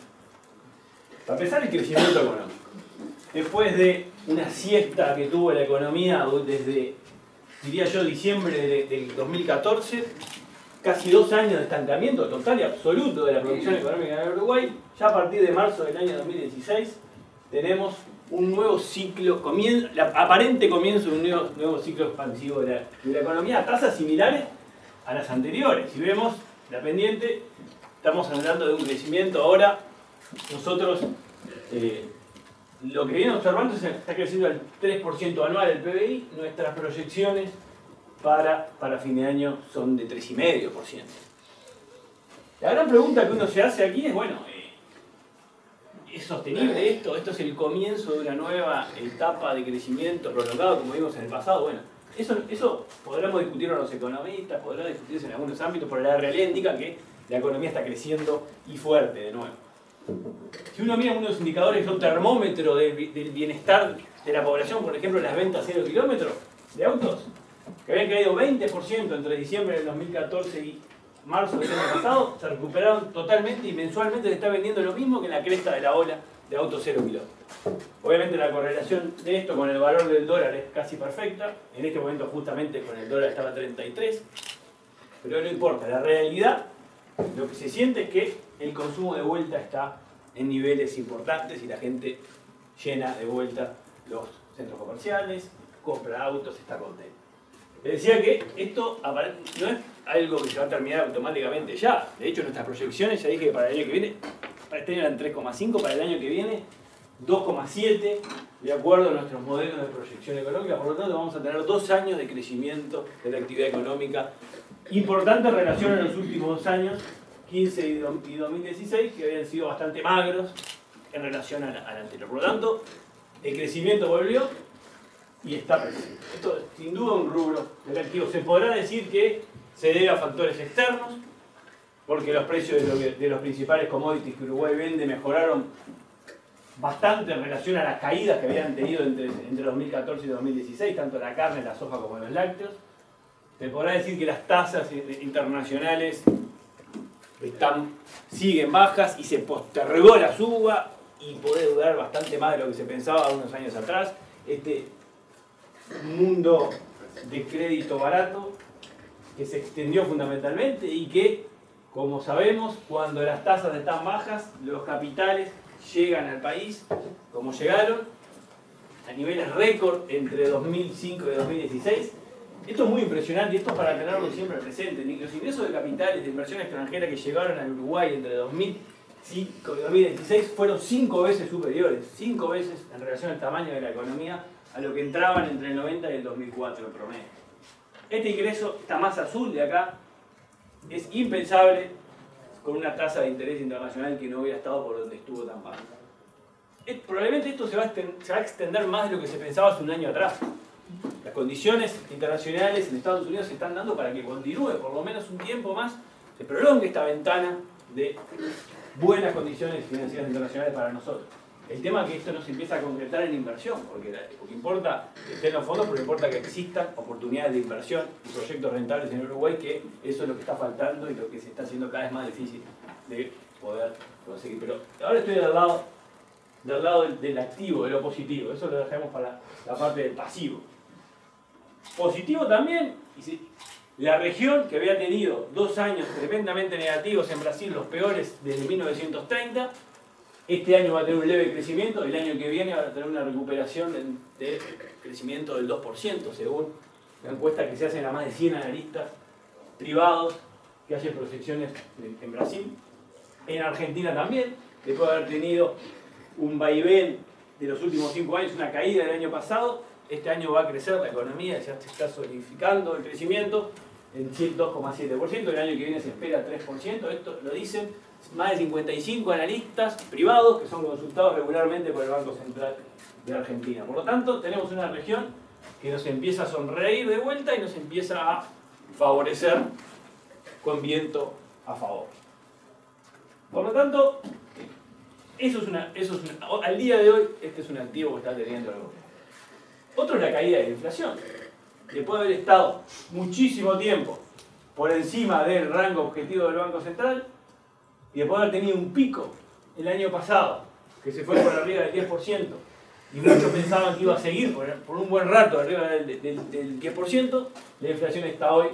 Para empezar, el crecimiento económico. Después de una siesta que tuvo la economía desde, diría yo, diciembre del 2014, casi 2 años de estancamiento total y absoluto de la producción económica en Uruguay, ya a partir de marzo del año 2016 tenemos un nuevo ciclo, aparente comienzo de un nuevo ciclo expansivo de la economía a tasas similares a las anteriores. Si vemos la pendiente, estamos hablando de un crecimiento ahora, nosotros lo que viene observando es que está creciendo al 3% anual el PBI, nuestras proyecciones para fin de año son de 3,5%. La gran pregunta que uno se hace aquí es, bueno, ¿es sostenible esto? ¿Esto es el comienzo de una nueva etapa de crecimiento prolongado como vimos en el pasado? Bueno, eso podremos discutirlo los economistas, podrá discutirse en algunos ámbitos, pero la realidad indica que la economía está creciendo y fuerte de nuevo. Si uno mira unos indicadores que son termómetro del bienestar de la población, por ejemplo las ventas 0 kilómetros de autos, que habían caído 20% entre diciembre del 2014 y marzo del año pasado, se recuperaron totalmente y mensualmente se está vendiendo lo mismo que en la cresta de la ola de autos 0 kilómetros. Obviamente la correlación de esto con el valor del dólar es casi perfecta. En este momento justamente con el dólar estaba a 33, pero no importa, la realidad, lo que se siente es que el consumo de vuelta está en niveles importantes y la gente llena de vuelta los centros comerciales, compra autos, está contenta. Les decía que esto no es algo que se va a terminar automáticamente ya. De hecho, nuestras proyecciones, ya dije que para el año que viene, para este año eran 3,5, para el año que viene 2,7, de acuerdo a nuestros modelos de proyección económica. Por lo tanto, vamos a tener 2 años de crecimiento de la actividad económica importante en relación a los últimos 2 años, 15 y 2016, que habían sido bastante magros en relación al anterior. Por lo tanto, el crecimiento volvió y está presente. Esto es sin duda un rubro del activo. Se podrá decir que se debe a factores externos, porque los precios de los principales commodities que Uruguay vende mejoraron bastante en relación a las caídas que habían tenido entre 2014 y 2016, tanto la carne, la soja como los lácteos. Se podrá decir que las tasas internacionales siguen bajas y se postergó la suba y puede durar bastante más de lo que se pensaba unos años atrás. Este mundo de crédito barato que se extendió fundamentalmente y que, como sabemos, cuando las tasas están bajas, los capitales llegan al país como llegaron a niveles récord entre 2005 y 2016. Esto es muy impresionante y esto es para tenerlo siempre presente. Los ingresos de capitales de inversión extranjera que llegaron al Uruguay entre 2005 y 2016 fueron 5 veces superiores, 5 veces en relación al tamaño de la economía, a lo que entraban entre el 90 y el 2004 en promedio. Este ingreso, esta masa azul de acá, es impensable con una tasa de interés internacional que no hubiera estado por donde estuvo tan baja. Probablemente esto se va a extender más de lo que se pensaba hace un año atrás. Las condiciones internacionales en Estados Unidos se están dando para que continúe por lo menos un tiempo más, se prolongue esta ventana de buenas condiciones financieras internacionales para nosotros. El tema es que esto no se empieza a concretar en inversión, porque importa que estén los fondos, pero importa que existan oportunidades de inversión y proyectos rentables en Uruguay, que eso es lo que está faltando y lo que se está haciendo cada vez más difícil de poder conseguir. Pero ahora estoy del lado del activo, de lo positivo. Eso lo dejamos para la parte del pasivo. Positivo también, la región que había tenido 2 años tremendamente negativos en Brasil, los peores desde 1930, este año va a tener un leve crecimiento, el año que viene va a tener una recuperación de crecimiento del 2%, según la encuesta que se hacen a más de 100 analistas privados que hacen proyecciones en Brasil. En Argentina también, después de haber tenido un vaivén de los últimos 5 años, una caída del año pasado, este año va a crecer la economía, ya se está solidificando el crecimiento en 2,7%, el año que viene se espera 3%, esto lo dicen más de 55 analistas privados que son consultados regularmente por el Banco Central de Argentina. Por lo tanto, tenemos una región que nos empieza a sonreír de vuelta y nos empieza a favorecer con viento a favor. Por lo tanto, al día de hoy, este es un activo que está teniendo el gobierno. Otro es la caída de la inflación. Después de haber estado muchísimo tiempo por encima del rango objetivo del Banco Central y después de haber tenido un pico el año pasado que se fue por arriba del 10% y muchos pensaban que iba a seguir por un buen rato arriba del 10%, la inflación está hoy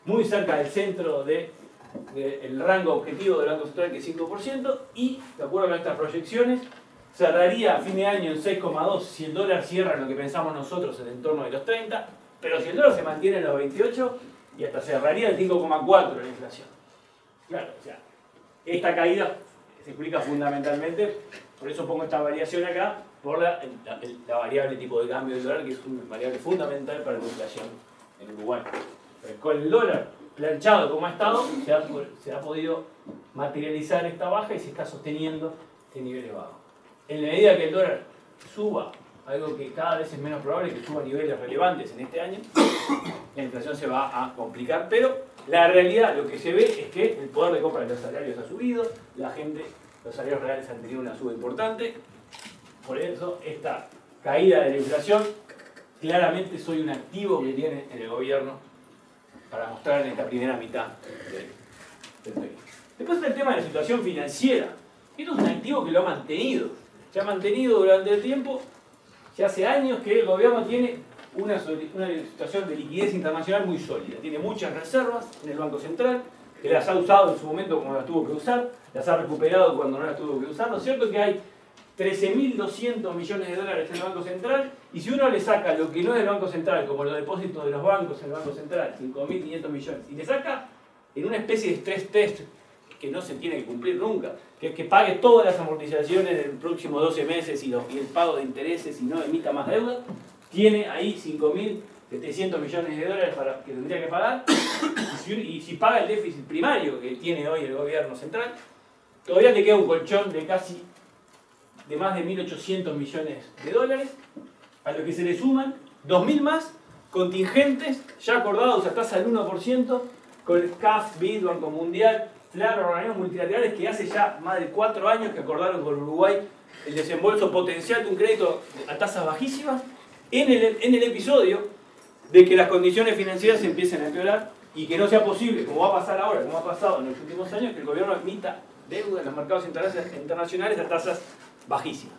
muy cerca del centro del rango objetivo del Banco Central, que es 5%, y de acuerdo con estas proyecciones cerraría a fin de año en 6,2 si el dólar cierra lo que pensamos nosotros en el entorno de los 30, pero si el dólar se mantiene en los 28 y hasta cerraría el 5,4 la inflación. Claro, o sea, esta caída se explica fundamentalmente, por eso pongo esta variación acá, por la variable tipo de cambio del dólar, que es una variable fundamental para la inflación en Uruguay. Con el dólar planchado como ha estado, se ha podido materializar esta baja y se está sosteniendo este nivel bajo. En la medida que el dólar suba, algo que cada vez es menos probable que suba a niveles relevantes en este año, la inflación se va a complicar, pero la realidad, lo que se ve es que el poder de compra de los salarios ha subido, los salarios reales han tenido una suba importante, por eso esta caída de la inflación claramente soy un activo que tiene en el gobierno para mostrar en esta primera mitad del país. Después está el tema de la situación financiera. Esto es un activo que lo ha mantenido. Se ha mantenido durante el tiempo. Ya hace años que el gobierno tiene una situación de liquidez internacional muy sólida. Tiene muchas reservas en el Banco Central, que las ha usado en su momento cuando las tuvo que usar, las ha recuperado cuando no las tuvo que usar. ¿No es cierto que hay 13.200 millones de dólares en el Banco Central? Y si uno le saca lo que no es del Banco Central, como los depósitos de los bancos en el Banco Central, 5.500 millones, y le saca en una especie de stress test que no se tiene que cumplir nunca, que pague todas las amortizaciones del próximo 12 meses y el pago de intereses y no emita más deuda, tiene ahí 5.700 millones de dólares que tendría que pagar, y si paga el déficit primario que tiene hoy el gobierno central, todavía le queda un colchón de más de 1.800 millones de dólares, a lo que se le suman 2.000 más contingentes ya acordados a tasa del 1% con el CAF, BID, Banco Mundial, FLAR, organismos multilaterales que hace ya más de 4 años que acordaron con Uruguay el desembolso potencial de un crédito a tasas bajísimas en el episodio de que las condiciones financieras se empiecen a empeorar y que no sea posible, como va a pasar ahora, como ha pasado en los últimos años, que el gobierno emita deuda en los mercados internacionales a tasas bajísimas.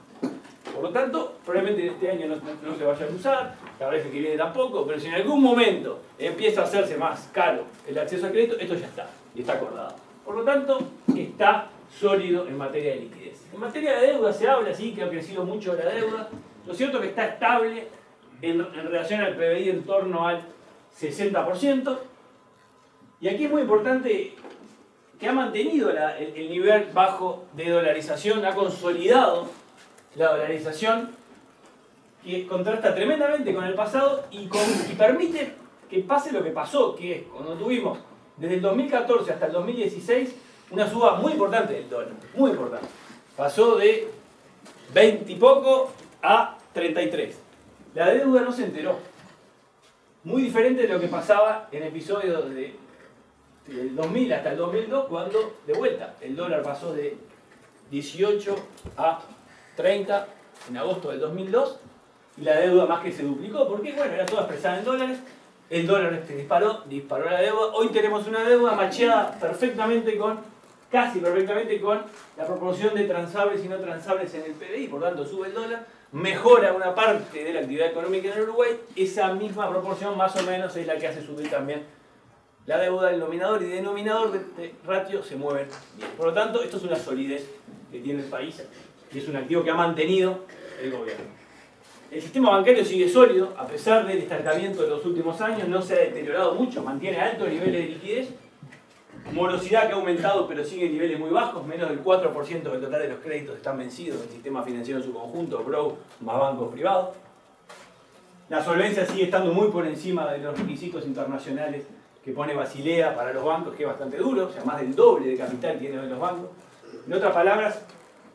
Por lo tanto, probablemente este año no se vaya a usar, la vez que viene tampoco, pero si en algún momento empieza a hacerse más caro el acceso al crédito, esto ya está, y está acordado. Por lo tanto, está sólido en materia de liquidez. En materia de deuda se habla, sí, que ha crecido mucho la deuda, Lo cierto es que está estable en relación al PBI en torno al 60%. Y aquí es muy importante que ha mantenido el nivel bajo de dolarización, ha consolidado la dolarización, que contrasta tremendamente con el pasado y permite que pase lo que pasó, que es cuando tuvimos desde el 2014 hasta el 2016 una suba muy importante del dólar, muy importante. Pasó de 20 y poco a 33. La deuda no se enteró. Muy diferente de lo que pasaba en episodios del 2000 hasta el 2002, cuando, de vuelta, el dólar pasó de 18 a 30 en agosto del 2002, y la deuda más que se duplicó, porque bueno, era toda expresada en dólares, el dólar disparó la deuda. Hoy tenemos una deuda macheada casi perfectamente con la proporción de transables y no transables en el PBI, por tanto sube el dólar, mejora una parte de la actividad económica en el Uruguay, esa misma proporción más o menos es la que hace subir también la deuda, el nominador y denominador de ratio se mueven bien. Por lo tanto, esto es una solidez que tiene el país y es un activo que ha mantenido el gobierno. El sistema bancario sigue sólido, a pesar del estancamiento de los últimos años, no se ha deteriorado mucho, mantiene altos niveles de liquidez, morosidad que ha aumentado pero sigue en niveles muy bajos, menos del 4% del total de los créditos están vencidos en el sistema financiero en su conjunto, BROW más bancos privados. La solvencia sigue estando muy por encima de los requisitos internacionales que pone Basilea para los bancos, que es bastante duro, o sea, más del doble de capital tienen hoy los bancos. En otras palabras,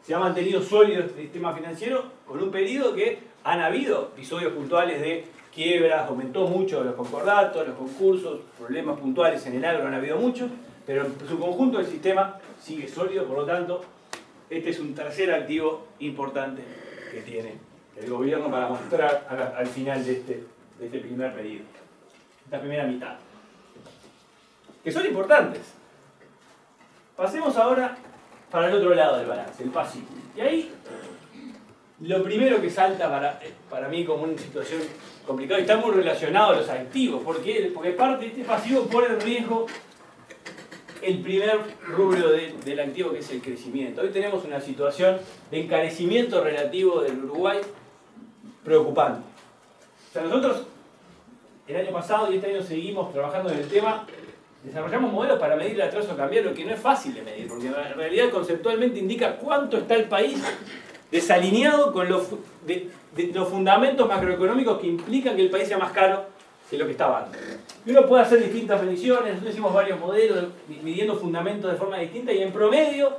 se ha mantenido sólido el sistema financiero con un periodo que han habido episodios puntuales de quiebras, aumentó mucho los concordatos, los concursos, problemas puntuales en el agro han habido muchos, pero en su conjunto el sistema sigue sólido, por lo tanto, este es un tercer activo importante que tiene el gobierno para mostrar al final de este primer periodo, esta primera mitad, que son importantes. Pasemos ahora para el otro lado del balance, el pasivo. Y ahí, lo primero que salta para mí como una situación complicada, y está muy relacionado a los activos. ¿Por qué? Porque parte de este pasivo pone en riesgo el primer rubro del activo, que es el crecimiento. Hoy tenemos una situación de encarecimiento relativo del Uruguay preocupante. O sea, nosotros el año pasado y este año seguimos trabajando en el tema, desarrollamos modelos para medir el atraso cambiario, que no es fácil de medir, porque en realidad conceptualmente indica cuánto está el país desalineado con los fundamentos macroeconómicos que implican que el país sea más caro que lo que estaba antes. Y uno puede hacer distintas mediciones, nosotros hicimos varios modelos midiendo fundamentos de forma distinta y en promedio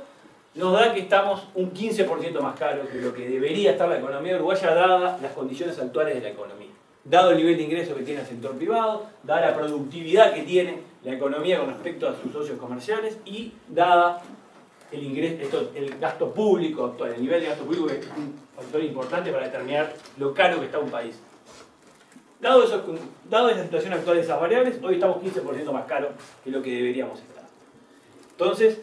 nos da que estamos un 15% más caro que lo que debería estar la economía uruguaya dadas las condiciones actuales de la economía. Dado el nivel de ingreso que tiene el sector privado, dada la productividad que tiene la economía con respecto a sus socios comerciales y dada el gasto público actual, el nivel de gasto público, que es un factor importante para determinar lo caro que está un país. Dado esa situación actual de esas variables, hoy estamos 15% más caros que lo que deberíamos estar. Entonces,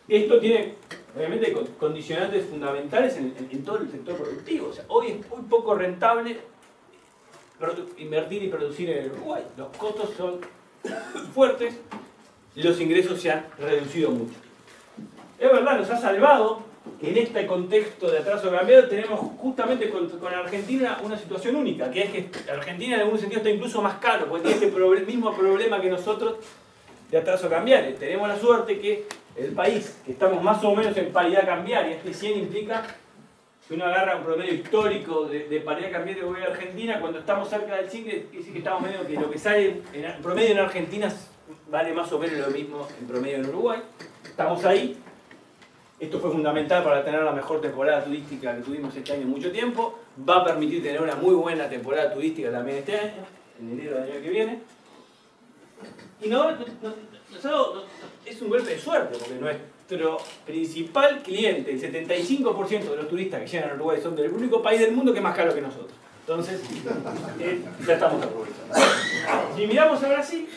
esto tiene obviamente condicionantes fundamentales en todo el sector productivo. O sea, hoy es muy poco rentable invertir y producir en el Uruguay. Los costos son fuertes, los ingresos se han reducido mucho. Es verdad, nos ha salvado que en este contexto de atraso cambiario tenemos justamente con Argentina una situación única, que es que Argentina en algún sentido está incluso más caro, porque tiene este mismo problema que nosotros de atraso cambiario. Tenemos la suerte que el país, que estamos más o menos en paridad cambiaria, este 100 implica que uno agarra un promedio histórico de paridad cambiaria de Argentina, cuando estamos cerca del 100, quiere decir que estamos medio que lo que sale en promedio en Argentina vale más o menos lo mismo en promedio en Uruguay. Estamos ahí. Esto fue fundamental para tener la mejor temporada turística que tuvimos este año en mucho tiempo. Va a permitir tener una muy buena temporada turística también este año, en enero del año que viene. Y es un golpe de suerte, porque nuestro principal cliente, el 75% de los turistas que llegan a Uruguay son del único país del mundo que es más caro que nosotros. Entonces, ya estamos aprovechando. Si miramos a Brasil,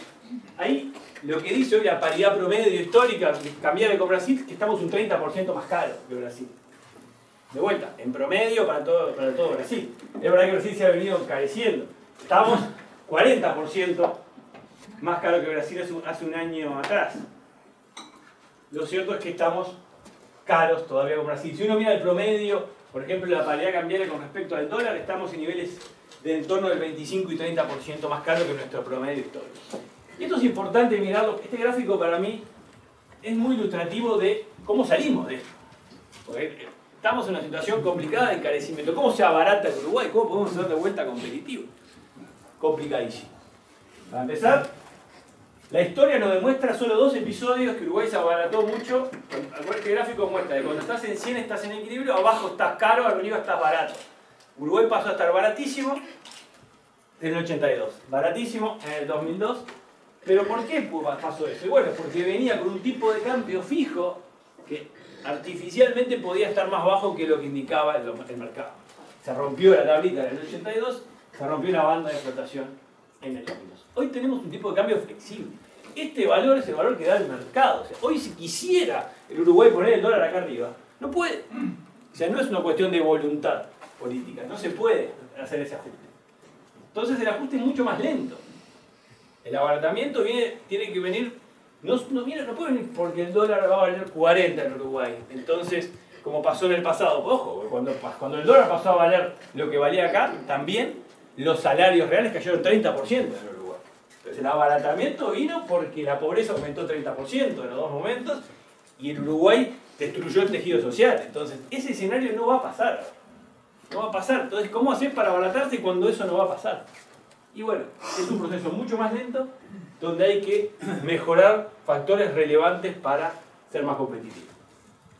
ahí lo que dice hoy la paridad promedio histórica cambiable con Brasil, que estamos un 30% más caro que Brasil. De vuelta, en promedio para todo Brasil. Es verdad que Brasil se ha venido encareciendo. Estamos 40% más caro que Brasil hace un año atrás. Lo cierto es que estamos caros todavía con Brasil. Si uno mira el promedio, por ejemplo, la paridad cambiaria con respecto al dólar, estamos en niveles de en torno del 25 y 30% más caro que nuestro promedio histórico. Y esto es importante mirarlo. Este gráfico para mí es muy ilustrativo de cómo salimos de esto. Porque estamos en una situación complicada de encarecimiento. ¿Cómo se abarata el Uruguay? ¿Cómo podemos ser de vuelta competitivos? Complicadísimo. Para empezar, la historia nos demuestra solo 2 episodios que Uruguay se abarató mucho. Este gráfico muestra que cuando estás en 100 estás en equilibrio, abajo estás caro, arriba estás barato. Uruguay pasó a estar baratísimo en el 82, baratísimo en el 2002. ¿Pero por qué pasó eso? Y bueno, porque venía con un tipo de cambio fijo que artificialmente podía estar más bajo que lo que indicaba el mercado. Se rompió la tablita en el 82, se rompió una banda de flotación en el 2002. Hoy tenemos un tipo de cambio flexible. Este valor es el valor que da el mercado. O sea, hoy si quisiera el Uruguay poner el dólar acá arriba, no puede. O sea, no es una cuestión de voluntad política, no se puede hacer ese ajuste. Entonces el ajuste es mucho más lento. El abaratamiento tiene que venir, no puede venir porque el dólar va a valer 40 en Uruguay. Entonces, como pasó en el pasado, ojo, cuando el dólar pasó a valer lo que valía acá, también los salarios reales cayeron 30% en Uruguay. Entonces el abaratamiento vino porque la pobreza aumentó 30% en los 2 momentos y el Uruguay destruyó el tejido social. Entonces ese escenario no va a pasar. No va a pasar. Entonces, ¿cómo hacer para abaratarse cuando eso no va a pasar? Y bueno, es un proceso mucho más lento donde hay que mejorar factores relevantes para ser más competitivos.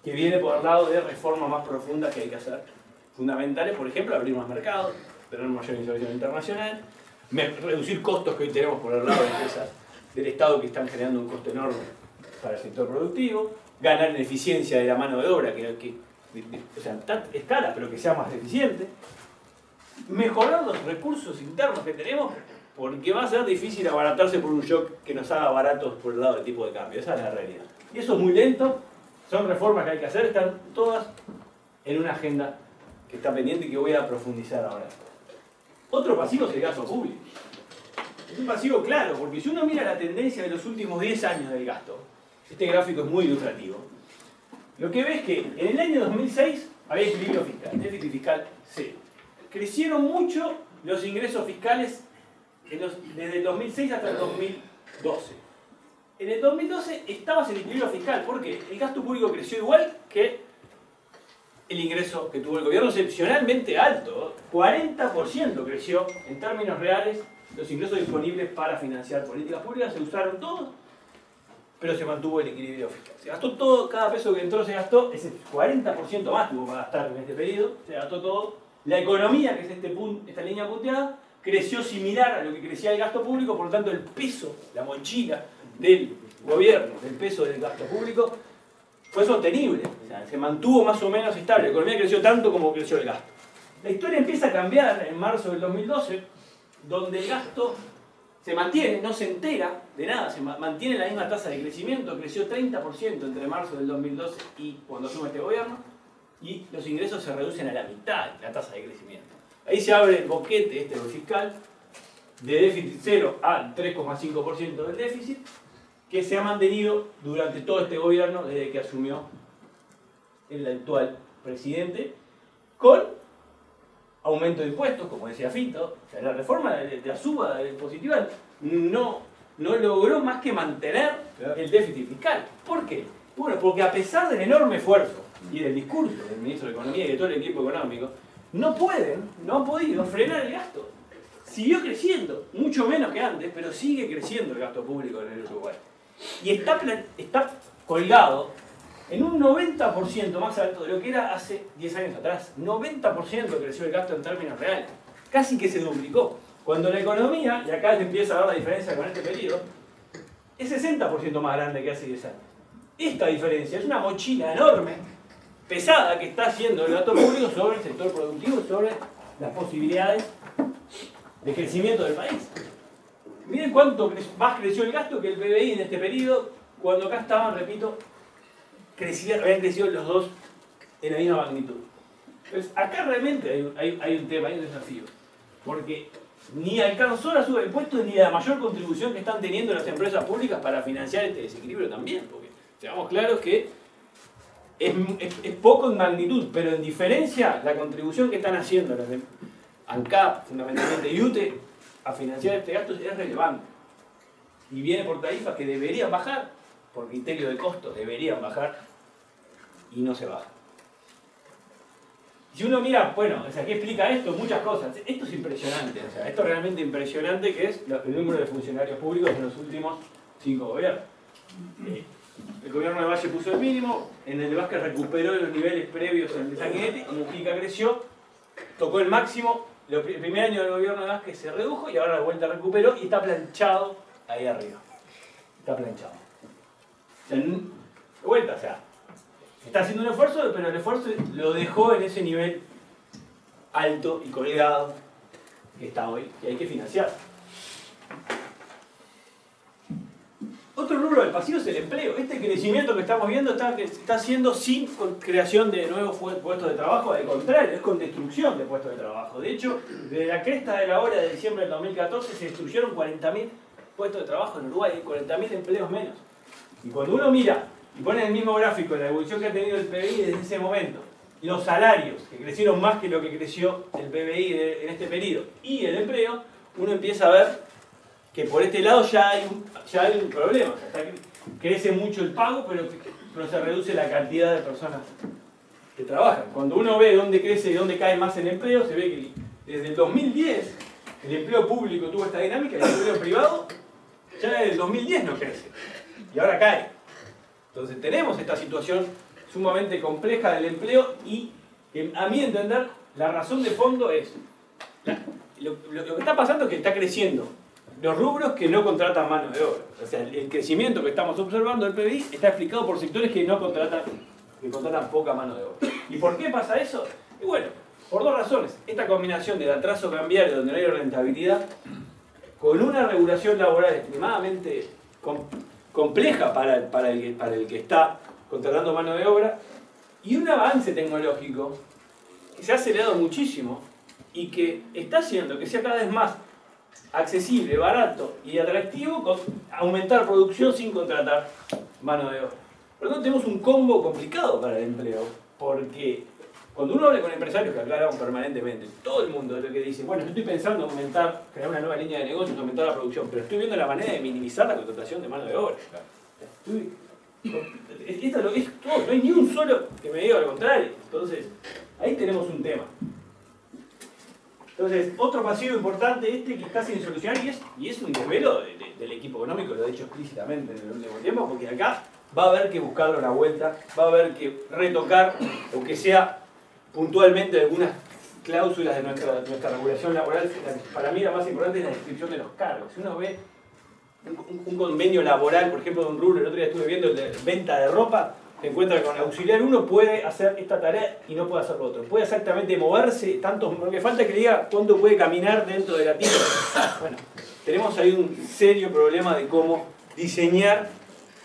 Que viene por el lado de reformas más profundas que hay que hacer. Fundamentales, por ejemplo, abrir más mercados, tener mayor inserción internacional, reducir costos que hoy tenemos por el lado de empresas del Estado que están generando un costo enorme para el sector productivo, ganar en eficiencia de la mano de obra, o sea, es cara, pero que sea más eficiente, mejorar los recursos internos que tenemos, porque va a ser difícil abaratarse por un shock que nos haga baratos por el lado del tipo de cambio. Esa es la realidad. Y eso es muy lento, son reformas que hay que hacer, están todas en una agenda que está pendiente y que voy a profundizar ahora. Otro pasivo es el gasto público. Es un pasivo claro, porque si uno mira la tendencia de los últimos 10 años del gasto, este gráfico es muy ilustrativo, lo que ves es que en el año 2006 había equilibrio fiscal, déficit fiscal cero. Crecieron mucho los ingresos fiscales desde el 2006 hasta el 2012. En el 2012 estabas en equilibrio fiscal, porque el gasto público creció igual que el ingreso que tuvo el gobierno, excepcionalmente alto. 40% creció en términos reales los ingresos disponibles para financiar políticas públicas, se usaron todos, pero se mantuvo el equilibrio fiscal. Se gastó todo, cada peso que entró se gastó, ese 40% más tuvo para gastar en este periodo, se gastó todo. La economía, que es esta línea punteada, creció similar a lo que crecía el gasto público, por lo tanto el peso, la mochila del gobierno, del peso del gasto público, fue sostenible, o sea, se mantuvo más o menos estable, la economía creció tanto como creció el gasto. La historia empieza a cambiar en marzo del 2012, donde el gasto se mantiene, no se entera de nada, se mantiene la misma tasa de crecimiento, creció 30% entre marzo del 2012 y cuando asume este gobierno, y los ingresos se reducen a la mitad de la tasa de crecimiento. Ahí se abre el boquete fiscal de déficit cero al 3,5% del déficit, que se ha mantenido durante todo este gobierno desde que asumió el actual presidente, con aumento de impuestos, como decía Fito. O sea, la reforma de la suba positiva no logró más que mantener el déficit fiscal. ¿Por qué? Bueno, porque a pesar del enorme esfuerzo y del discurso del ministro de Economía y de todo el equipo económico, no han podido frenar el gasto. Siguió creciendo, mucho menos que antes, pero sigue creciendo el gasto público en el Uruguay. Y está colgado en un 90% más alto de lo que era hace 10 años atrás. 90% creció el gasto en términos reales. Casi que se duplicó. Cuando la economía, y acá se empieza a ver la diferencia con este periodo, es 60% más grande que hace 10 años. Esta diferencia es una mochila enorme, pesada, que está haciendo el gasto público sobre el sector productivo, sobre las posibilidades de crecimiento del país. Miren cuánto más creció el gasto que el PBI en este periodo, cuando acá estaban, repito, habían crecido los dos en la misma magnitud. Entonces, acá realmente hay un tema, hay un desafío. Porque ni alcanzó la suba de impuestos ni la mayor contribución que están teniendo las empresas públicas para financiar este desequilibrio también. Porque seamos claros que es poco en magnitud, pero en diferencia, la contribución que están haciendo los de ANCAP, fundamentalmente, y UTE, a financiar este gasto es relevante. Y viene por tarifas que deberían bajar, por criterio de costo, deberían bajar, y no se bajan. Si uno mira, bueno, o sea, ¿qué explica esto? Muchas cosas. Esto es impresionante, o sea, esto es realmente impresionante, que es el número de funcionarios públicos en los últimos 5 gobiernos. El gobierno de Valle puso el mínimo, en el de Vázquez recuperó los niveles previos en el de Sanguinetti, y Mujica creció, tocó el máximo, el primer año del gobierno de Vázquez se redujo y ahora la vuelta recuperó y está planchado ahí arriba. Está planchado. O sea, de vuelta, o sea, está haciendo un esfuerzo, pero el esfuerzo lo dejó en ese nivel alto y colgado que está hoy, que hay que financiar. Otro rubro del pasivo es el empleo. Este crecimiento que estamos viendo está haciendo sin creación de nuevos puestos de trabajo, al contrario, es con destrucción de puestos de trabajo. De hecho, desde la cresta de la ola de diciembre del 2014 se destruyeron 40.000 puestos de trabajo en Uruguay, 40.000 empleos menos. Y cuando uno mira y pone en el mismo gráfico la evolución que ha tenido el PBI desde ese momento, los salarios, que crecieron más que lo que creció el PBI en este periodo, y el empleo, uno empieza a ver que por este lado ya hay un problema. O sea, crece mucho el pago, pero se reduce la cantidad de personas que trabajan. Cuando uno ve dónde crece y dónde cae más el empleo, se ve que desde el 2010 el empleo público tuvo esta dinámica y el empleo privado ya desde el 2010 no crece. Y ahora cae. Entonces tenemos esta situación sumamente compleja del empleo y, a mi entender, la razón de fondo es lo que está pasando es que está creciendo los rubros que no contratan mano de obra. O sea, el crecimiento que estamos observando del PBI está explicado por sectores que contratan poca mano de obra. ¿Y por qué pasa eso? Y bueno, por dos razones. Esta combinación del atraso cambiario donde no hay rentabilidad, con una regulación laboral extremadamente compleja para el que está contratando mano de obra, y un avance tecnológico que se ha acelerado muchísimo y que está haciendo que sea cada vez más accesible, barato y atractivo con aumentar producción sin contratar mano de obra. Por lo tanto, tenemos un combo complicado para el empleo, porque cuando uno habla con empresarios, que aclaramos permanentemente, todo el mundo es lo que dice, bueno, yo estoy pensando en crear una nueva línea de negocios, aumentar la producción, pero estoy viendo la manera de minimizar la contratación de mano de obra. Esto es todo, no hay ni un solo que me diga lo contrario. Entonces, ahí tenemos un tema. Entonces, otro pasivo importante que está sin solucionar y es un desvelo del equipo económico, lo he dicho explícitamente en el último tiempo, porque acá va a haber que buscarlo la vuelta, va a haber que retocar, o que sea puntualmente algunas cláusulas de nuestra regulación laboral. Para mí la más importante es la descripción de los cargos. Si uno ve un convenio laboral, por ejemplo, de un rubro, el otro día estuve viendo el de venta de ropa, se encuentra con auxiliar uno, puede hacer esta tarea y no puede hacer lo otro. Puede exactamente moverse, tanto, lo que falta es que le diga cuánto puede caminar dentro de la tienda. Bueno, tenemos ahí un serio problema de cómo diseñar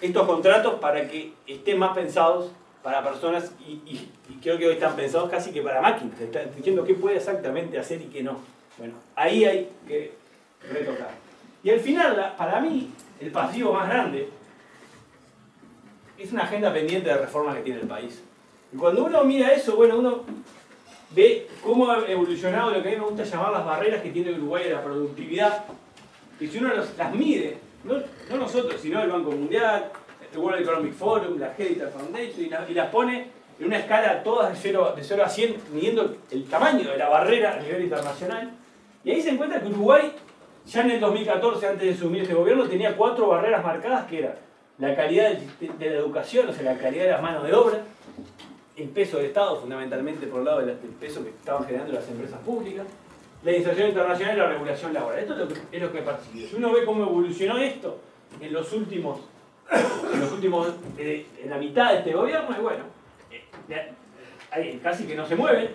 estos contratos para que estén más pensados para personas y creo que hoy están pensados casi que para máquinas. Están diciendo qué puede exactamente hacer y qué no. Bueno, ahí hay que retocar. Y al final, para mí, el pasivo más grande es una agenda pendiente de reforma que tiene el país. Y cuando uno mira eso, bueno, uno ve cómo ha evolucionado lo que a mí me gusta llamar las barreras que tiene Uruguay de la productividad. Y si uno las mide, no nosotros, sino el Banco Mundial, el World Economic Forum, la Heritage Foundation, y las pone en una escala todas de 0 a 100, midiendo el tamaño de la barrera a nivel internacional. Y ahí se encuentra que Uruguay, ya en el 2014, antes de asumir este gobierno, tenía 4 barreras marcadas, que eran la calidad de la educación, o sea, la calidad de las manos de obra, el peso del Estado, fundamentalmente por el lado del peso que estaban generando las empresas públicas, la inserción internacional y la regulación laboral. Esto es lo que percibe. Si uno ve cómo evolucionó esto en la mitad de este gobierno, y bueno, casi que no se mueve,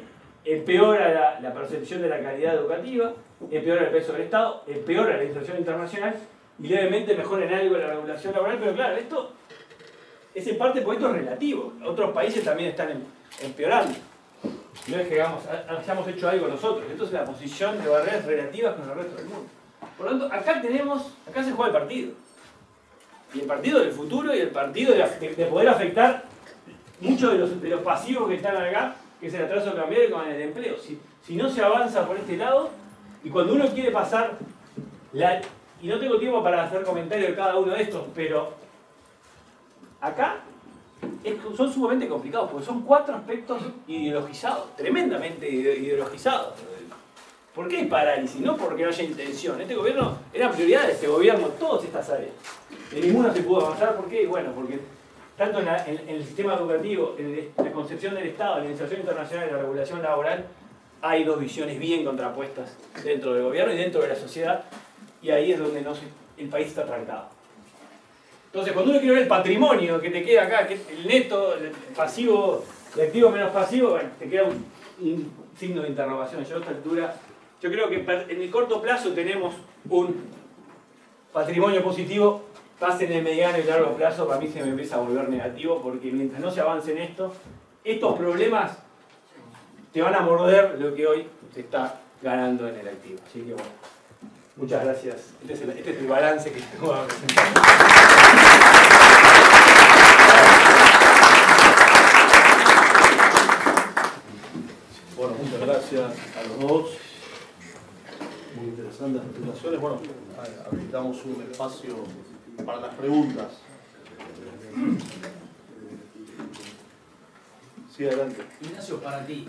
empeora la percepción de la calidad educativa, empeora el peso del Estado, empeora la inserción internacional y levemente mejora en algo la regulación laboral, pero claro, esto es en parte porque esto es relativo. Otros países también están empeorando. No es que hayamos hecho algo nosotros, esto es la posición de barreras relativas con el resto del mundo. Por lo tanto, acá se juega el partido. Y el partido del futuro y el partido de poder afectar muchos de los pasivos que están acá, que es el atraso cambiario con el empleo. Si no se avanza por este lado, y cuando uno quiere pasar, y no tengo tiempo para hacer comentarios de cada uno de estos, pero acá son sumamente complicados, porque son 4 aspectos ideologizados, tremendamente ideologizados. ¿Por qué hay parálisis? No porque no haya intención. Este gobierno, era prioridad de este gobierno todas estas áreas. En ninguna se pudo avanzar. ¿Por qué? Bueno, porque tanto en el sistema educativo, en la concepción del Estado, en la inserción internacional y la regulación laboral, hay 2 visiones bien contrapuestas dentro del gobierno y dentro de la sociedad, y ahí es donde el país está trancado. Entonces, cuando uno quiere ver el patrimonio que te queda acá, que el neto, el pasivo, el activo menos pasivo, bueno, te queda un signo de interrogación. Yo a esta altura, yo creo que en el corto plazo tenemos un patrimonio positivo, más en el mediano y largo plazo para mí se me empieza a volver negativo, porque mientras no se avance en esto, estos problemas te van a morder lo que hoy se está ganando en el activo. Así que bueno, muchas gracias. Este es el balance que tengo a presentar. Bueno, muchas gracias a los dos. Muy interesantes presentaciones. Bueno, habilitamos un espacio para las preguntas. Sí, adelante. Ignacio, para ti,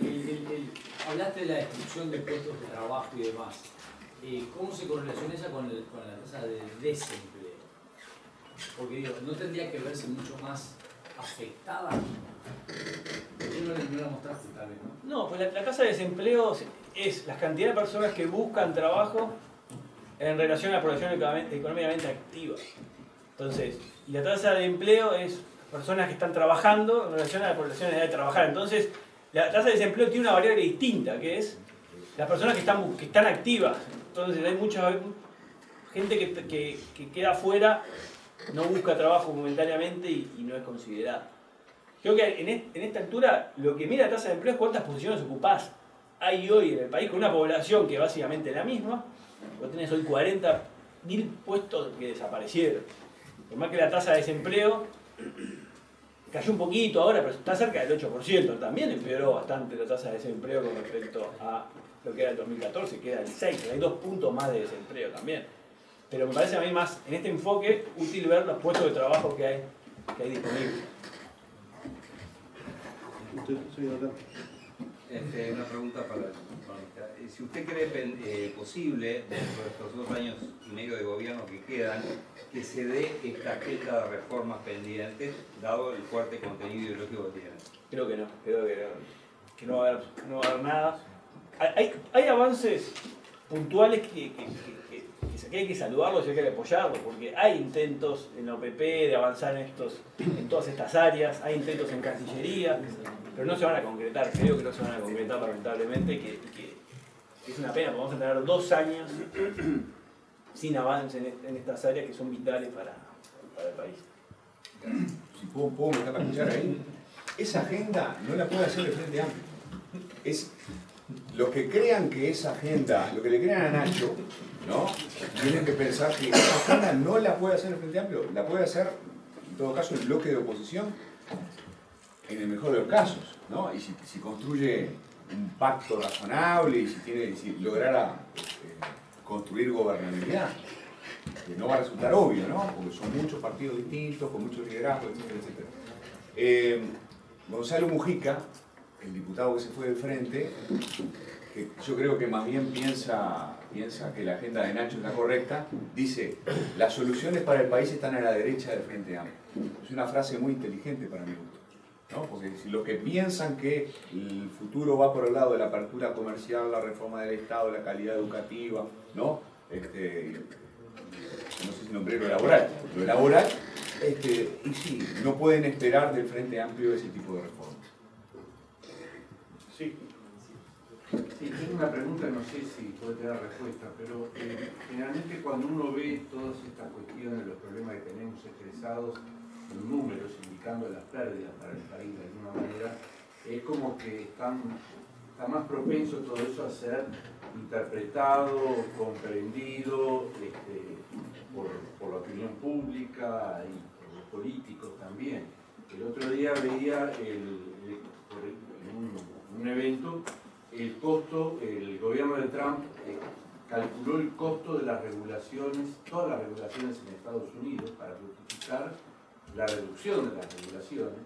hablaste de la destrucción de puestos de trabajo y demás. ¿Cómo se correlaciona esa con la tasa de desempleo? Porque digo, ¿no tendría que verse mucho más afectada? Yo no la mostraste tal vez, ¿no? No, pues la tasa de desempleo es la cantidad de personas que buscan trabajo en relación a la población económicamente activa. Entonces, y la tasa de empleo es personas que están trabajando en relación a la población en edad de trabajar. Entonces, la tasa de desempleo tiene una variable distinta, que es las personas que están activas. Entonces, hay mucha gente que queda afuera, no busca trabajo momentáneamente y no es considerada. Creo que en esta altura lo que mira la tasa de empleo es cuántas posiciones ocupadas hay hoy en el país, con una población que básicamente es la misma. Vos tenés hoy 40.000 puestos que desaparecieron. Por más que la tasa de desempleo cayó un poquito ahora, pero está cerca del 8%. También empeoró bastante la tasa de desempleo con respecto a lo que era el 2014, que era el 6%. Hay 2 puntos más de desempleo también. Pero me parece a mí más, en este enfoque, útil ver los puestos de trabajo que hay disponibles. Una pregunta para si usted cree posible, dentro de estos 2 años y medio de gobierno que quedan, que se dé esta agenda de reformas pendientes, dado el fuerte contenido ideológico que tienen. Creo que no, que no va a haber nada. Hay avances puntuales que hay que saludarlos y hay que apoyarlos, porque hay intentos en la OPP de avanzar en todas estas áreas, hay intentos en Cancillería, pero no se van a concretar. Creo que no se van a concretar, lamentablemente, que es una pena, porque vamos a tener 2 años sin avance en estas áreas que son vitales para el país. Si puedo meter la cuchara ahí, esa agenda no la puede hacer el Frente Amplio. Es los que crean que esa agenda, lo que le crean a Nacho, ¿no? Tienen que pensar que esa agenda no la puede hacer el Frente Amplio, la puede hacer, en todo caso, el bloque de oposición, en el mejor de los casos, ¿no? Y si construye un pacto razonable y si lograra construir gobernabilidad, que no va a resultar obvio, ¿no? Porque son muchos partidos distintos, con muchos liderazgos, etcétera, etcétera. Gonzalo Mujica, el diputado que se fue del Frente, que yo creo que más bien piensa que la agenda de Nacho es la correcta, dice, las soluciones para el país están a la derecha del Frente Amplio. Es una frase muy inteligente para mi gusto, ¿no? Porque si los que piensan que el futuro va por el lado de la apertura comercial, la reforma del Estado, la calidad educativa, ¿no? No sé si nombré lo laboral, y sí, no pueden esperar del Frente Amplio ese tipo de reformas. Sí. Sí, tengo una pregunta, no sé si puede tener respuesta, pero generalmente cuando uno ve todas estas cuestiones, los problemas que tenemos expresados en números, indicando las pérdidas para el país de alguna manera, es como que está más propenso todo eso a ser interpretado, comprendido por la opinión pública y por los políticos también. El otro día veía en un evento el costo, el gobierno de Trump calculó el costo de las regulaciones, todas las regulaciones en Estados Unidos, para justificar la reducción de las regulaciones,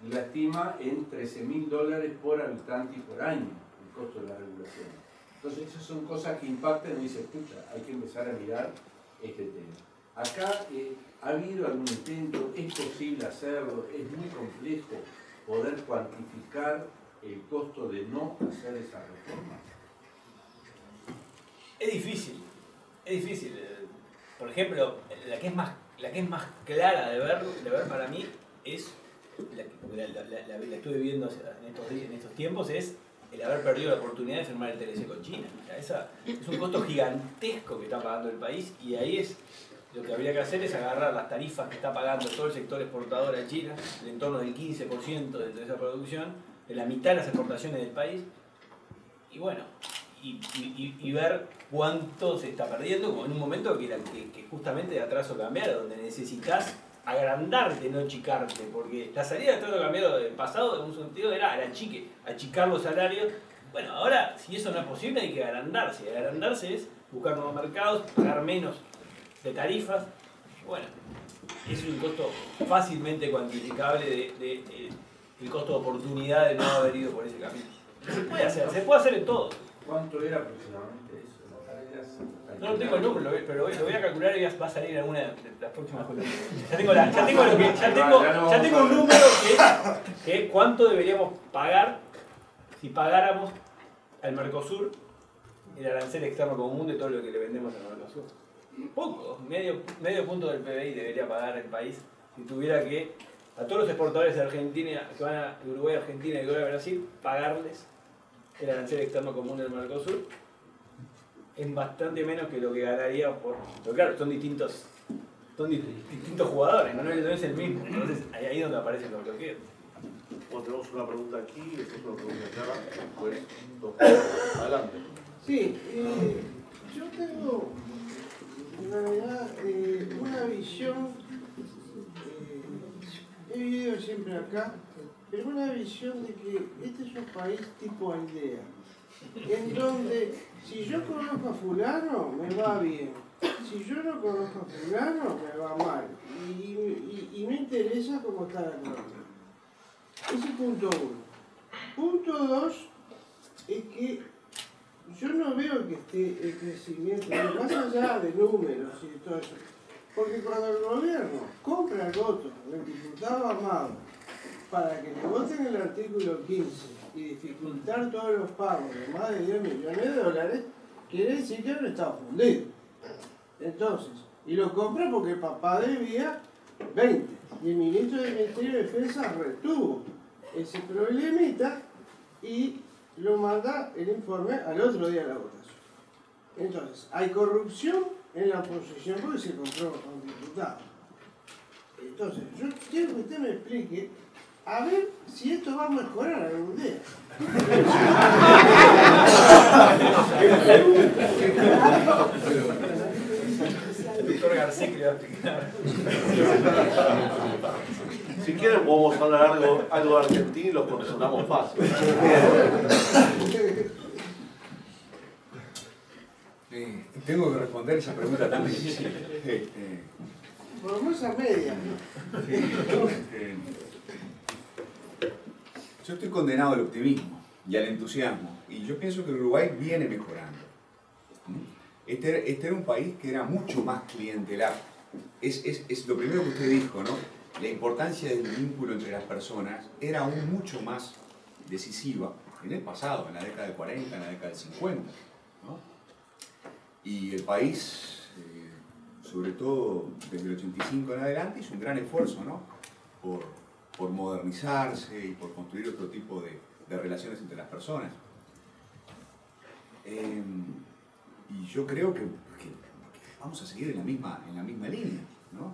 y la estima en $13.000 por habitante y por año, el costo de las regulaciones. Entonces esas son cosas que impactan y dice, escucha, hay que empezar a mirar este tema. Acá ha habido algún intento, es posible hacerlo, es muy complejo poder cuantificar el costo de no hacer esa reforma. Es difícil, es difícil. Por ejemplo, la que es más clara de ver para mí es, la estuve viendo en estos tiempos, es el haber perdido la oportunidad de firmar el TLC con China. O sea, es un costo gigantesco que está pagando el país, y ahí es lo que habría que hacer es agarrar las tarifas que está pagando todo el sector exportador a China, en torno del 15% de esa producción, de la mitad de las exportaciones del país, y bueno, y ver cuánto se está perdiendo, como en un momento que justamente de atraso cambiario, donde necesitas agrandarte, no achicarte, porque la salida de atraso cambiario del pasado, en un sentido, era achicar los salarios. Bueno, ahora, si eso no es posible, hay que agrandarse. Agrandarse es buscar nuevos mercados, pagar menos de tarifas. Bueno, es un costo fácilmente cuantificable del costo de oportunidad de no haber ido por ese camino. Se puede hacer en todo. ¿Cuánto era aproximadamente eso? No tengo el número, pero lo voy a calcular y va a salir en alguna de las próximas cosas. Ya tengo un número que es cuánto deberíamos pagar si pagáramos al Mercosur el arancel externo común de todo lo que le vendemos al Mercosur. Poco, medio punto del PBI debería pagar el país si tuviera que a todos los exportadores de Argentina que van a Uruguay, Argentina y Uruguay a Brasil, pagarles el arancel externo común del Mercosur. Es bastante menos que lo que ganaría por... Pero claro, son distintos jugadores, no es el mismo. Entonces ahí es donde aparecen los bloqueos. Bueno, tenemos una pregunta aquí, esta es una pregunta acá, pues, adelante. Sí, yo tengo en realidad una visión, he vivido siempre acá, pero una visión de que este es un país tipo aldea, en donde si yo conozco a fulano me va bien, si yo no conozco a fulano me va mal, y me interesa cómo está la economía. Ese es punto uno. Punto dos es que yo no veo que esté el crecimiento, más allá de números y todo eso, porque cuando el gobierno compra el voto del diputado Amado para que le voten el artículo 15 y dificultar todos los pagos de más de 10 millones de dólares, quiere decir que no está fundido. Entonces, y lo compra porque el papá debía 20, y el ministro del Ministerio de Defensa retuvo ese problemita y lo manda el informe al otro día de la votación. Entonces, hay corrupción en la oposición porque se compró a un diputado. Entonces, yo quiero que usted me explique, a ver si esto va a mejorar algún día. El doctor García que le va a explicar. Si quieren podemos hablar algo de Argentina y lo condicionamos fácil. Tengo que responder esa pregunta tan difícil. Por lo menos a media, ¿no? Yo estoy condenado al optimismo y al entusiasmo, y yo pienso que Uruguay viene mejorando. Este era un país que era mucho más clientelar. Es lo primero que usted dijo, ¿no? La importancia del vínculo entre las personas era aún mucho más decisiva en el pasado, en la década del 40, en la década del 50, ¿no? Y el país, sobre todo desde el 85 en adelante, hizo un gran esfuerzo, ¿no? por modernizarse y por construir otro tipo de relaciones entre las personas. Y yo creo que vamos a seguir en la misma línea, ¿no?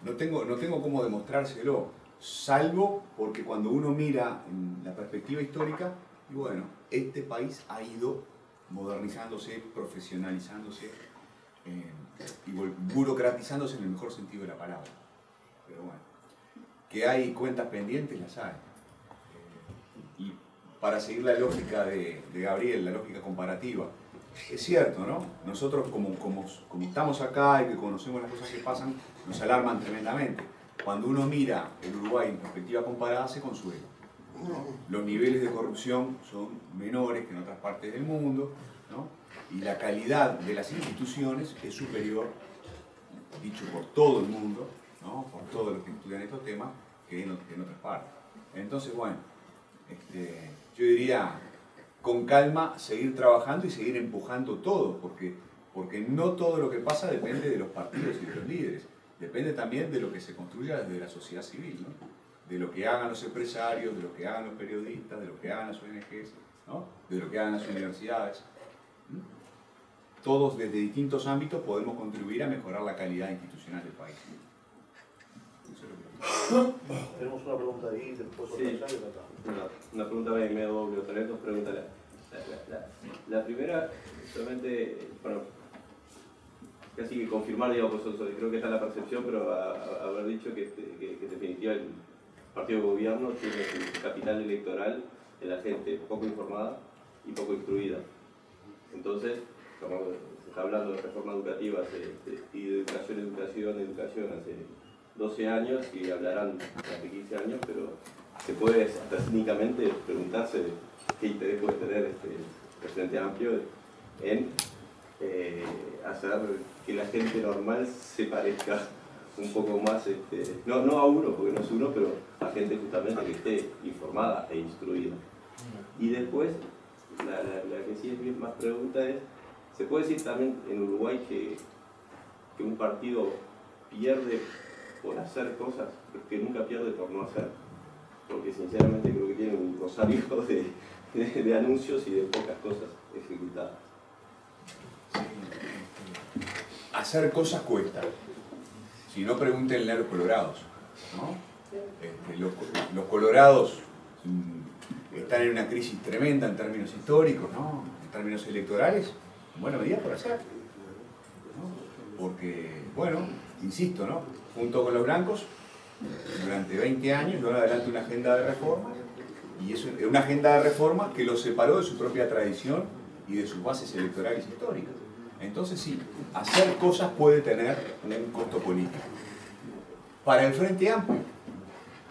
No tengo cómo demostrárselo, salvo porque cuando uno mira en la perspectiva histórica, y bueno, este país ha ido modernizándose, profesionalizándose y burocratizándose en el mejor sentido de la palabra. Pero bueno, Que hay cuentas pendientes, las hay. Y para seguir la lógica de Gabriel, la lógica comparativa, es cierto, ¿no? Nosotros como estamos acá y que conocemos las cosas que pasan, nos alarman tremendamente. Cuando uno mira el Uruguay en perspectiva comparada, se consuela, ¿no? Los niveles de corrupción son menores que en otras partes del mundo, ¿no? Y la calidad de las instituciones es superior, dicho por todo el mundo, ¿no? Por todos los que estudian estos temas, que en otras partes. Entonces, bueno, yo diría, con calma, seguir trabajando y seguir empujando todo, porque no todo lo que pasa depende de los partidos y de los líderes, depende también de lo que se construya desde la sociedad civil, ¿no? De lo que hagan los empresarios, de lo que hagan los periodistas, de lo que hagan las ONGs, ¿no? De lo que hagan las universidades. Todos desde distintos ámbitos podemos contribuir a mejorar la calidad institucional del país. Tenemos una pregunta ahí, después otra allá y otra acá. Una pregunta medio doble, tener dos preguntas. La primera, solamente, bueno, casi que confirmar, digamos, creo que está la percepción, pero haber dicho que en definitiva el partido de gobierno tiene su capital electoral en la gente poco informada y poco instruida. Entonces, como se está hablando de reforma educativa y de educación hace 12 años y hablarán hace 15 años, pero se puede hasta cínicamente preguntarse qué interés puede tener el Frente Amplio en hacer que la gente normal se parezca un poco más, no a uno, porque no es uno, pero a gente justamente que esté informada e instruida. Y después, la que sí es más pregunta es, ¿se puede decir también en Uruguay que un partido pierde por hacer cosas, que nunca pierde por no hacer? Porque sinceramente creo que tiene un rosario de anuncios y de pocas cosas ejecutadas. Hacer cosas cuesta. Si no, pregúntenle a los colorados, ¿no? Los colorados están en una crisis tremenda en términos históricos, ¿no? En términos electorales, en buena medida por hacer, ¿no? Porque, bueno, insisto, ¿no? Junto con los blancos, durante 20 años llevaron adelante una agenda de reforma, y es una agenda de reforma que los separó de su propia tradición y de sus bases electorales históricas. Entonces sí, hacer cosas puede tener un costo político. Para el Frente Amplio,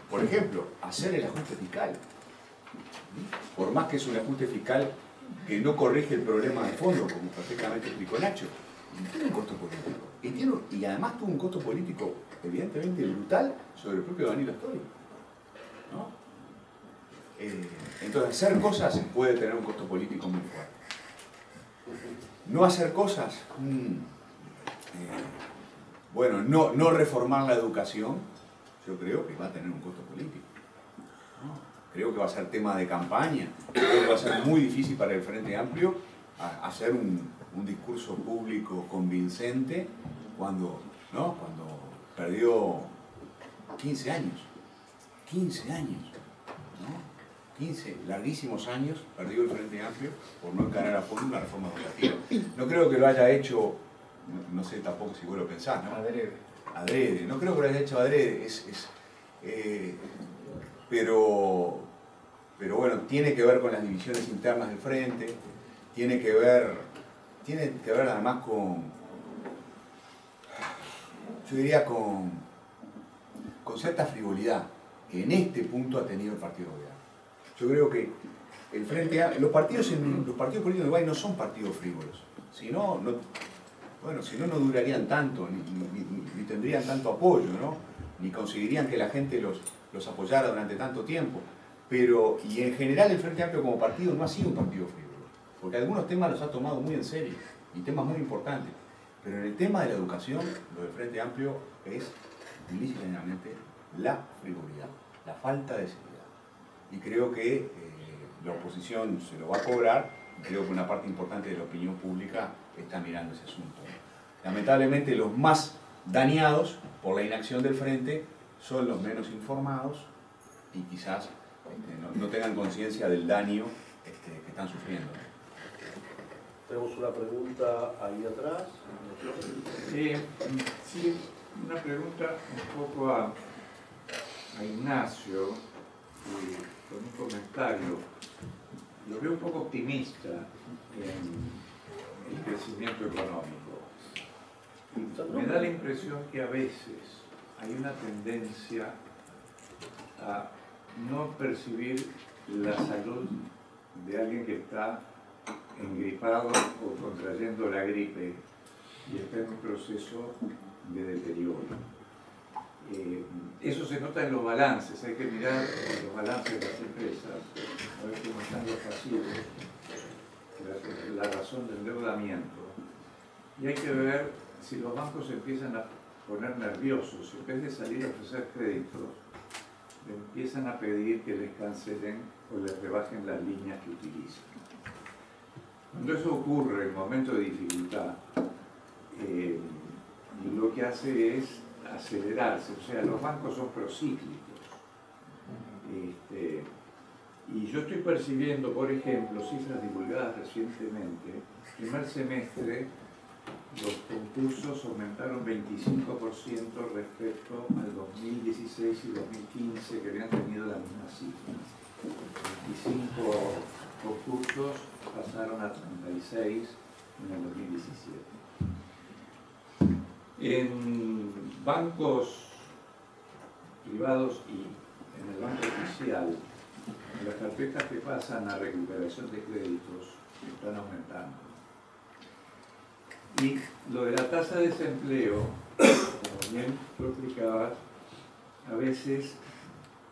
por ejemplo, hacer el ajuste fiscal. Por más que es un ajuste fiscal que no corrige el problema de fondo, como perfectamente explicó Nacho, tiene un costo político. Y además tuvo un costo político evidentemente brutal sobre el propio Danilo Astori, ¿no? Entonces, hacer cosas puede tener un costo político muy fuerte. No hacer cosas, bueno, no reformar la educación, yo creo que va a tener un costo político, ¿no? Creo que va a ser tema de campaña, creo que va a ser muy difícil para el Frente Amplio hacer un discurso público convincente cuando perdió 15 años, ¿no? 15 larguísimos años perdió el Frente Amplio por no encarar a fondo una reforma educativa. No creo que lo haya hecho, no sé tampoco si vos lo pensás, ¿no? Adrede. No creo que lo haya hecho adrede, pero bueno, tiene que ver con las divisiones internas del Frente, tiene que ver además con, yo diría con cierta frivolidad que en este punto ha tenido el Partido Gobierno. Yo creo que los partidos políticos de Uruguay no son partidos frívolos, si no, no durarían tanto, ni tendrían tanto apoyo, ¿no? Ni conseguirían que la gente los apoyara durante tanto tiempo. Y en general el Frente Amplio como partido no ha sido un partido frívolo, porque algunos temas los ha tomado muy en serio, y temas muy importantes. Pero en el tema de la educación, lo del Frente Amplio es, lícitamente, la frivolidad, la falta de seriedad. Y creo que la oposición se lo va a cobrar, y creo que una parte importante de la opinión pública está mirando ese asunto. Lamentablemente los más dañados por la inacción del Frente son los menos informados y quizás no tengan conciencia del daño que están sufriendo. Tenemos una pregunta ahí atrás. Sí, una pregunta un poco a Ignacio con un comentario. Lo veo un poco optimista en el crecimiento económico. Me da la impresión que a veces hay una tendencia a no percibir la salud de alguien que está engripado o contrayendo la gripe y está en un proceso de deterioro. Eso se nota en los balances, hay que mirar los balances de las empresas, a ver cómo están los pasivos, la razón del endeudamiento, y hay que ver si los bancos empiezan a poner nerviosos, y en vez de salir a ofrecer créditos, empiezan a pedir que les cancelen o les rebajen las líneas que utilizan. Cuando eso ocurre en momentos de dificultad, lo que hace es acelerarse, o sea, los bancos son procíclicos. Y yo estoy percibiendo, por ejemplo, cifras divulgadas recientemente. Primer semestre, los concursos aumentaron 25% respecto al 2016 y 2015, que habían tenido la misma cifra. 25 concursos pasaron a 36 en el 2017. En bancos privados y en el banco oficial, las carpetas que pasan a recuperación de créditos están aumentando. Y lo de la tasa de desempleo, como bien tú explicabas, a veces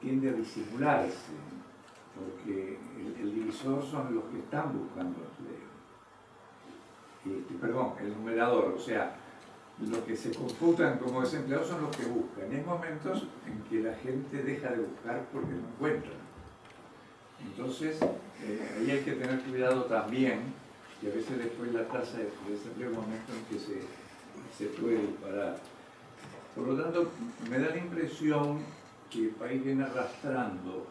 tiende a disimularse, porque el divisor son los que están buscando empleo. Perdón, el numerador, o sea, los que se computan como desempleados son los que buscan. Y hay momentos en que la gente deja de buscar porque no encuentra. Entonces, ahí hay que tener cuidado también, y a veces después la tasa de desempleo es un momento en que se puede disparar. Por lo tanto, me da la impresión que el país viene arrastrando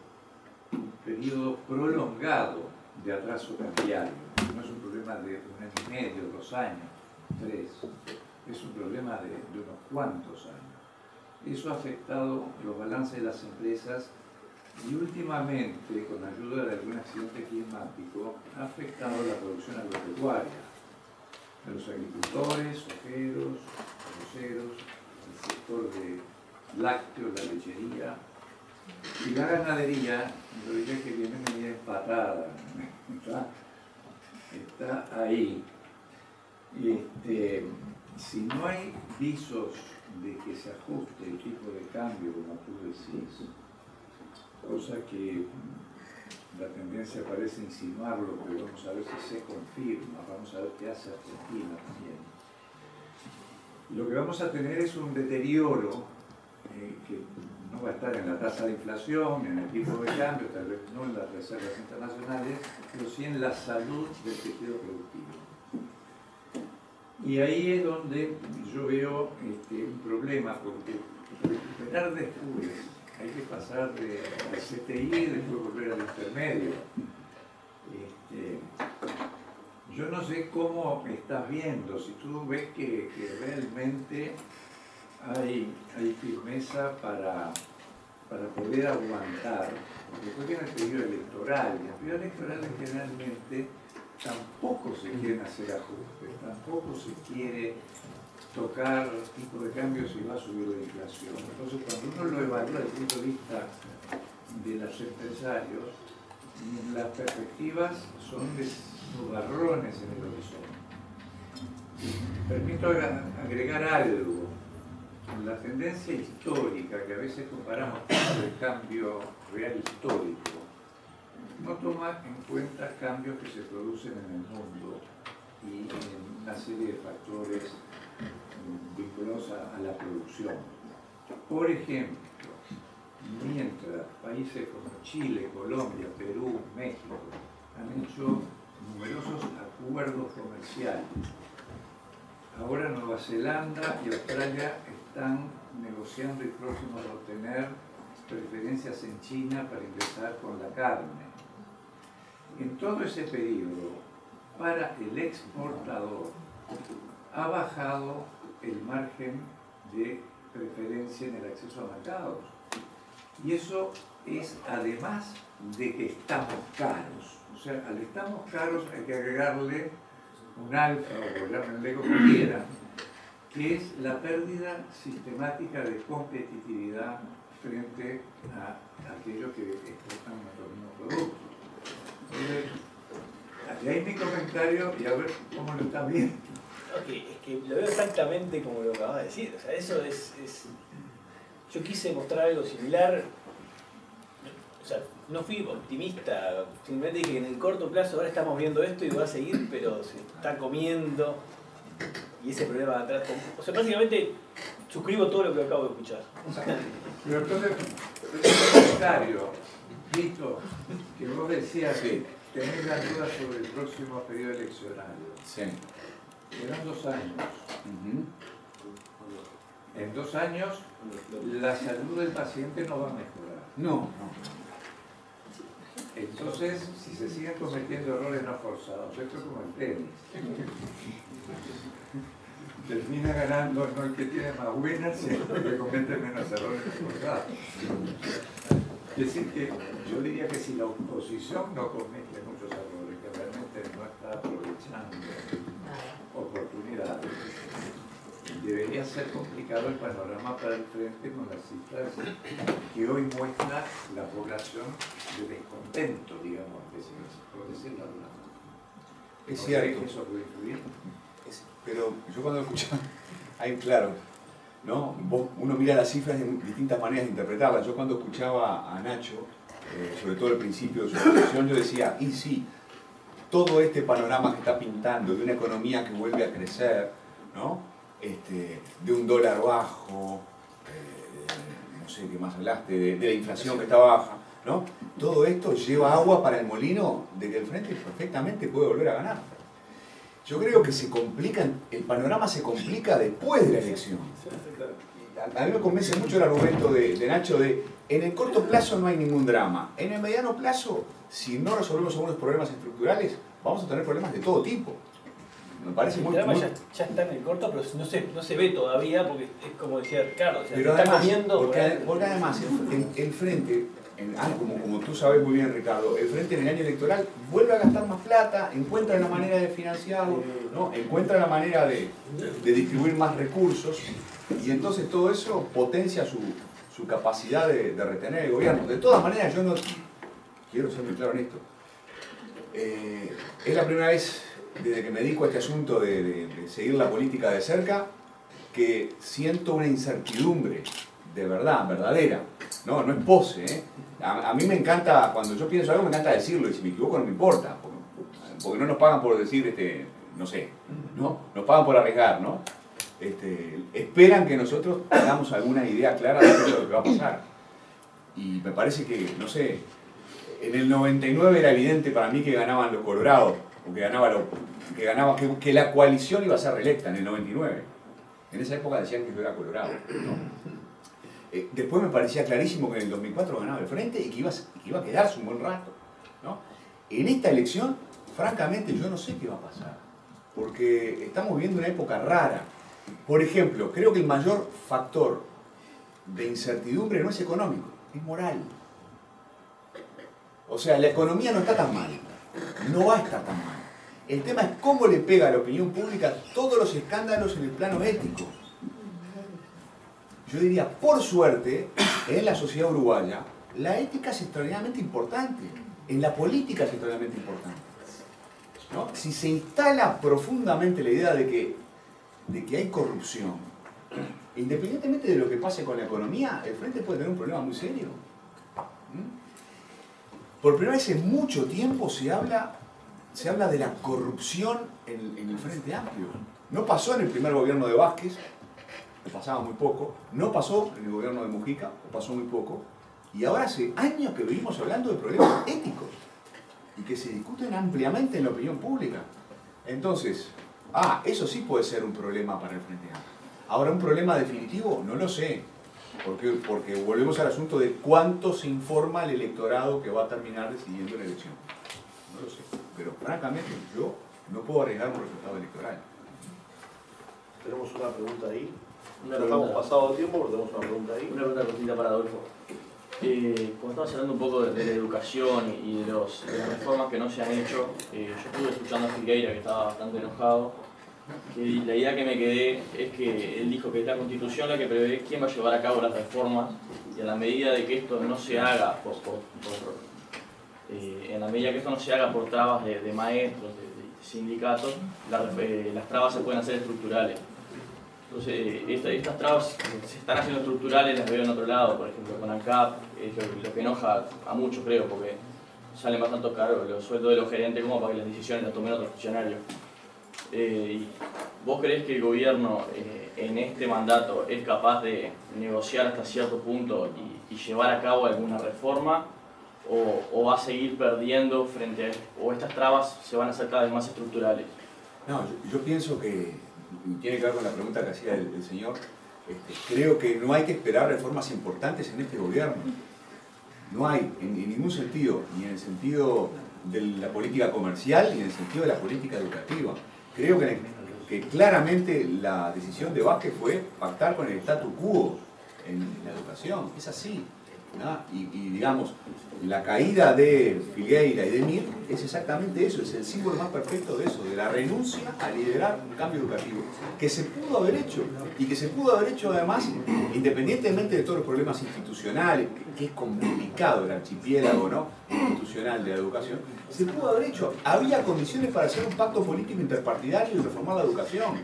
un periodo prolongado de atraso cambiario. No es un problema de 1 año y medio, 2 años, 3. Es un problema de unos cuantos años. Eso ha afectado los balances de las empresas y últimamente, con ayuda de algún accidente climático, ha afectado la producción agropecuaria, a los agricultores, ojeros, arroceros, el sector de lácteos, la lechería y la ganadería. Yo diría que viene media empatada, está ahí. Si no hay visos de que se ajuste el tipo de cambio, como tú decís, cosa que la tendencia parece insinuarlo, pero vamos a ver si se confirma, vamos a ver qué hace Argentina también. Lo que vamos a tener es un deterioro que no va a estar en la tasa de inflación, en el tipo de cambio, tal vez no en las reservas internacionales, pero sí en la salud del tejido productivo. Y ahí es donde yo veo un problema, porque recuperar después hay que pasar de CTI y después volver al intermedio. Yo no sé cómo estás viendo, si tú ves que realmente hay firmeza para poder aguantar, porque después viene el periodo electoral, y en el periodo electoral generalmente tampoco se quieren hacer ajustes, tampoco se quiere tocar tipo de cambios y va a subir la inflación. Entonces, cuando uno lo evalúa desde el punto de vista de los empresarios, las perspectivas son de nubarrones en el horizonte. Permito agregar algo. La tendencia histórica, que a veces comparamos con el cambio real histórico, no toma en cuenta cambios que se producen en el mundo y en una serie de factores vinculados a la producción. Por ejemplo, mientras países como Chile, Colombia, Perú, México han hecho numerosos acuerdos comerciales, ahora Nueva Zelanda y Australia están negociando y próximos a obtener preferencias en China para ingresar con la carne. En todo ese periodo, para el exportador, ha bajado el margen de preferencia en el acceso a mercados. Y eso es además de que estamos caros. O sea, al estamos caros hay que agregarle un alfa, o llámenle como quieran, que es la pérdida sistemática de competitividad frente a aquellos que exportan nuestros mismos productos. Entonces, de ahí mi comentario y a ver cómo lo están viendo. Okay, es que lo veo exactamente como lo acabas de decir. O sea, eso es... Yo quise mostrar algo similar. O sea, no fui optimista, simplemente dije que en el corto plazo ahora estamos viendo esto y va a seguir, pero se está comiendo y ese problema va atrás. O sea, básicamente suscribo todo lo que acabo de escuchar. Pero entonces, el comentario, Vito, que vos decías que tenés la duda sobre el próximo periodo eleccionario. Sí. Serán 2 años. En 2 años, la salud del paciente no va a mejorar. No. Entonces, si se siguen cometiendo errores no forzados, esto es como el tenis. Termina ganando no el que tiene más buenas, sino el que comete menos errores no forzados. Es decir, que yo diría que si la oposición no comete muchos errores, que realmente no está aprovechando oportunidades, debería ser complicado el panorama para el frente con las cifras que hoy muestra la población de descontento, digamos, por decirlo de alguna manera. Es cierto. ¿Que eso puede influir? Pero yo cuando escuchaba, ahí claro, ¿no? Uno mira las cifras de distintas maneras de interpretarlas. Yo cuando escuchaba a Nacho, sobre todo al principio de su exposición, yo decía, y sí, todo este panorama que está pintando de una economía que vuelve a crecer, ¿no? De un dólar bajo, no sé qué más hablaste, de la inflación que está baja, ¿no? Todo esto lleva agua para el molino de que el Frente perfectamente puede volver a ganar. Yo creo que se complica, el panorama se complica después de la elección. A mí me convence mucho el argumento de Nacho de en el corto plazo no hay ningún drama. En el mediano plazo, si no resolvemos algunos problemas estructurales, vamos a tener problemas de todo tipo. Me parece muy... El drama ya está en el corto, pero no se ve todavía porque es como decía Ricardo, o sea, pero está además, comiendo... porque además el Frente, como tú sabes muy bien, Ricardo, el Frente en el año electoral vuelve a gastar más plata, encuentra la manera de financiarlo, ¿no? Encuentra la manera de distribuir más recursos y entonces todo eso potencia su capacidad de retener el gobierno. De todas maneras, yo no quiero ser muy claro en esto. Es la primera vez desde que me dedico a este asunto de seguir la política de cerca que siento una incertidumbre de verdad, verdadera. No es pose, ¿eh? A mí me encanta, cuando yo pienso algo me encanta decirlo y si me equivoco no me importa, porque no nos pagan por decir, no sé, ¿no? Nos pagan por arriesgar, ¿no? Esperan que nosotros tengamos alguna idea clara de lo que va a pasar. Y me parece que, no sé, en el 99 era evidente para mí que ganaban los colorados, o que la coalición iba a ser reelecta en el 99. En esa época decían que yo era colorado, ¿no? Después me parecía clarísimo que en el 2004 ganaba el Frente y que iba a quedarse un buen rato, ¿no? En esta elección, francamente, yo no sé qué va a pasar, porque estamos viviendo una época rara. Por ejemplo, creo que el mayor factor de incertidumbre no es económico, es moral. O sea, la economía no está tan mal, no va a estar tan mal. El tema es cómo le pega a la opinión pública todos los escándalos en el plano ético. Yo diría, por suerte, en la sociedad uruguaya, la ética es extraordinariamente importante, en la política es extraordinariamente importante, ¿no? Si se instala profundamente la idea de que hay corrupción, independientemente de lo que pase con la economía, el Frente puede tener un problema muy serio. Por primera vez en mucho tiempo se habla de la corrupción en el Frente Amplio. No pasó en el primer gobierno de Vázquez, pasaba muy poco, no pasó en el gobierno de Mujica, pasó muy poco, y ahora hace años que venimos hablando de problemas éticos y que se discuten ampliamente en la opinión pública. Entonces, eso sí puede ser un problema para el Frente Amplio. Ahora, un problema definitivo, no lo sé, porque volvemos al asunto de cuánto se informa al electorado que va a terminar decidiendo la elección. No lo sé, pero francamente yo no puedo arriesgar un resultado electoral. Tenemos una pregunta ahí. Una Nos pregunta. hemos pasado de tiempo, pero tenemos una pregunta ahí. Una pregunta cortita para Adolfo. Como estabas hablando un poco de la educación y de las reformas que no se han hecho, yo estuve escuchando a Filgueira, que estaba bastante enojado, y la idea que me quedé es que él dijo que es la Constitución la que prevé quién va a llevar a cabo las reformas, y en la medida de que esto no se haga por trabas de maestros, de sindicatos, las trabas se pueden hacer estructurales. Entonces, estas trabas se están haciendo estructurales, las veo en otro lado, por ejemplo con ANCAP, es lo que enoja a muchos, creo, porque salen bastante caros los sueldos de los gerentes como para que las decisiones las tomen otros funcionarios. ¿Vos creés que el gobierno en este mandato es capaz de negociar hasta cierto punto y llevar a cabo alguna reforma? ¿O va a seguir perdiendo frente a esto? ¿O estas trabas se van a hacer cada vez más estructurales? No, yo pienso que tiene que ver con la pregunta que hacía el señor. Creo que no hay que esperar reformas importantes en este gobierno. No hay, en ningún sentido, ni en el sentido de la política comercial, ni en el sentido de la política educativa. Creo que claramente la decisión de Vázquez fue pactar con el statu quo en la educación. Es así, ¿no? Y digamos, la caída de Filgueira y de Mir es exactamente eso, es el símbolo más perfecto de eso, de la renuncia a liderar un cambio educativo, que se pudo haber hecho, y que se pudo haber hecho además, independientemente de todos los problemas institucionales, que es complicado el archipiélago, ¿no?, institucional de la educación, se pudo haber hecho. Había condiciones para hacer un pacto político interpartidario y reformar la educación.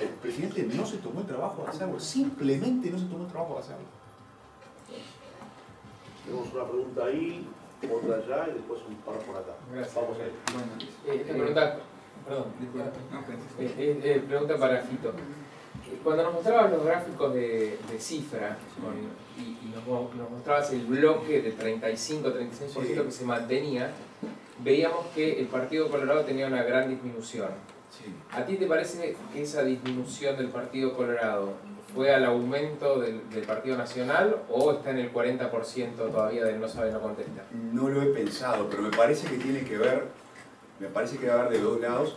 El presidente no se tomó el trabajo de hacerlo, simplemente no se tomó el trabajo de hacerlo. Tenemos una pregunta ahí, otra allá y después un par por acá. Gracias. Vamos ahí. Pregunta para Fito. Cuando nos mostrabas los gráficos de cifra y nos mostrabas el bloque de 35-36% que se mantenía, veíamos que el Partido Colorado tenía una gran disminución. ¿A ti te parece que esa disminución del Partido Colorado fue al aumento del Partido Nacional o está en el 40% todavía del no sabe, no contesta? No lo he pensado, pero me parece que tiene que ver, me parece que va a haber de dos lados,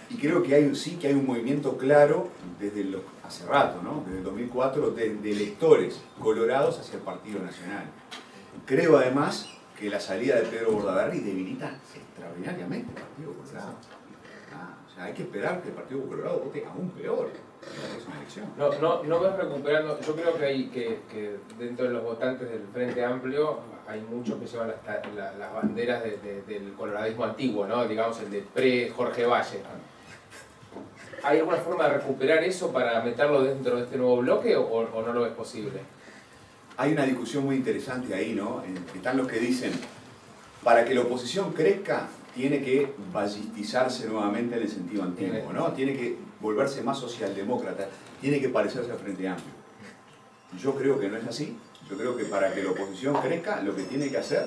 y creo que sí que hay un movimiento claro desde hace rato, ¿no?, desde el 2004, de electores colorados hacia el Partido Nacional. Creo además que la salida de Pedro Bordaberry debilita extraordinariamente el Partido Colorado. O sea, hay que esperar que el Partido Colorado vote aún peor en la próxima elección. No ves recuperando, yo creo que hay que dentro de los votantes del Frente Amplio hay muchos que llevan las banderas del coloradismo antiguo, ¿no?, digamos el de pre-Jorge Valle. ¿Hay alguna forma de recuperar eso para meterlo dentro de este nuevo bloque o no lo ves posible? Hay una discusión muy interesante ahí, ¿no? Están los que dicen, para que la oposición crezca, tiene que ballistizarse nuevamente en el sentido antiguo, ¿no? Tiene que volverse más socialdemócrata, tiene que parecerse al Frente Amplio. Yo creo que no es así. Yo creo que para que la oposición crezca, lo que tiene que hacer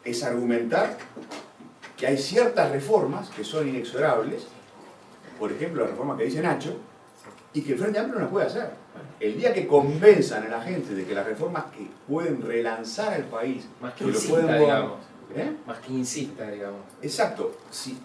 es argumentar que hay ciertas reformas que son inexorables, por ejemplo la reforma que dice Nacho, y que el Frente Amplio no las puede hacer. El día que convenzan a la gente de que las reformas que pueden relanzar al país, más que lo insista, pueden, digamos. Más que insista, digamos. Exacto. Si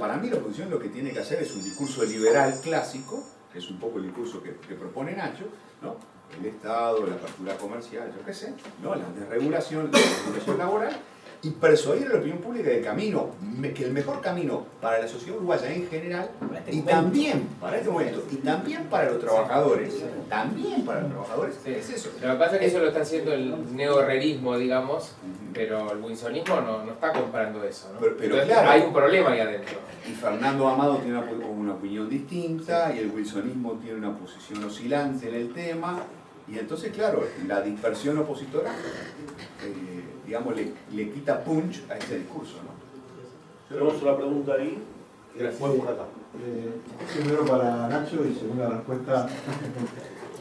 para mí la oposición lo que tiene que hacer es un discurso liberal clásico, que es un poco el discurso que propone Nacho, ¿no? El Estado, la apertura comercial, yo qué sé, ¿no?, la desregulación, la desregulación laboral, y persuadir a la opinión pública del camino, que el mejor camino para la sociedad uruguaya en general, y también para este momento, y también para los trabajadores, es eso. Lo que pasa es que eso lo está haciendo el neoherrerismo, digamos, pero el wilsonismo no está comprando eso, ¿no? Pero entonces, claro, hay un problema ahí adentro. Y Fernando Amado tiene una opinión distinta, y el wilsonismo tiene una posición oscilante en el tema, y entonces, claro, la dispersión opositora, digamos, le quita punch a este discurso, ¿no? Tenemos una pregunta ahí y después por acá. Primero para Nacho y segunda respuesta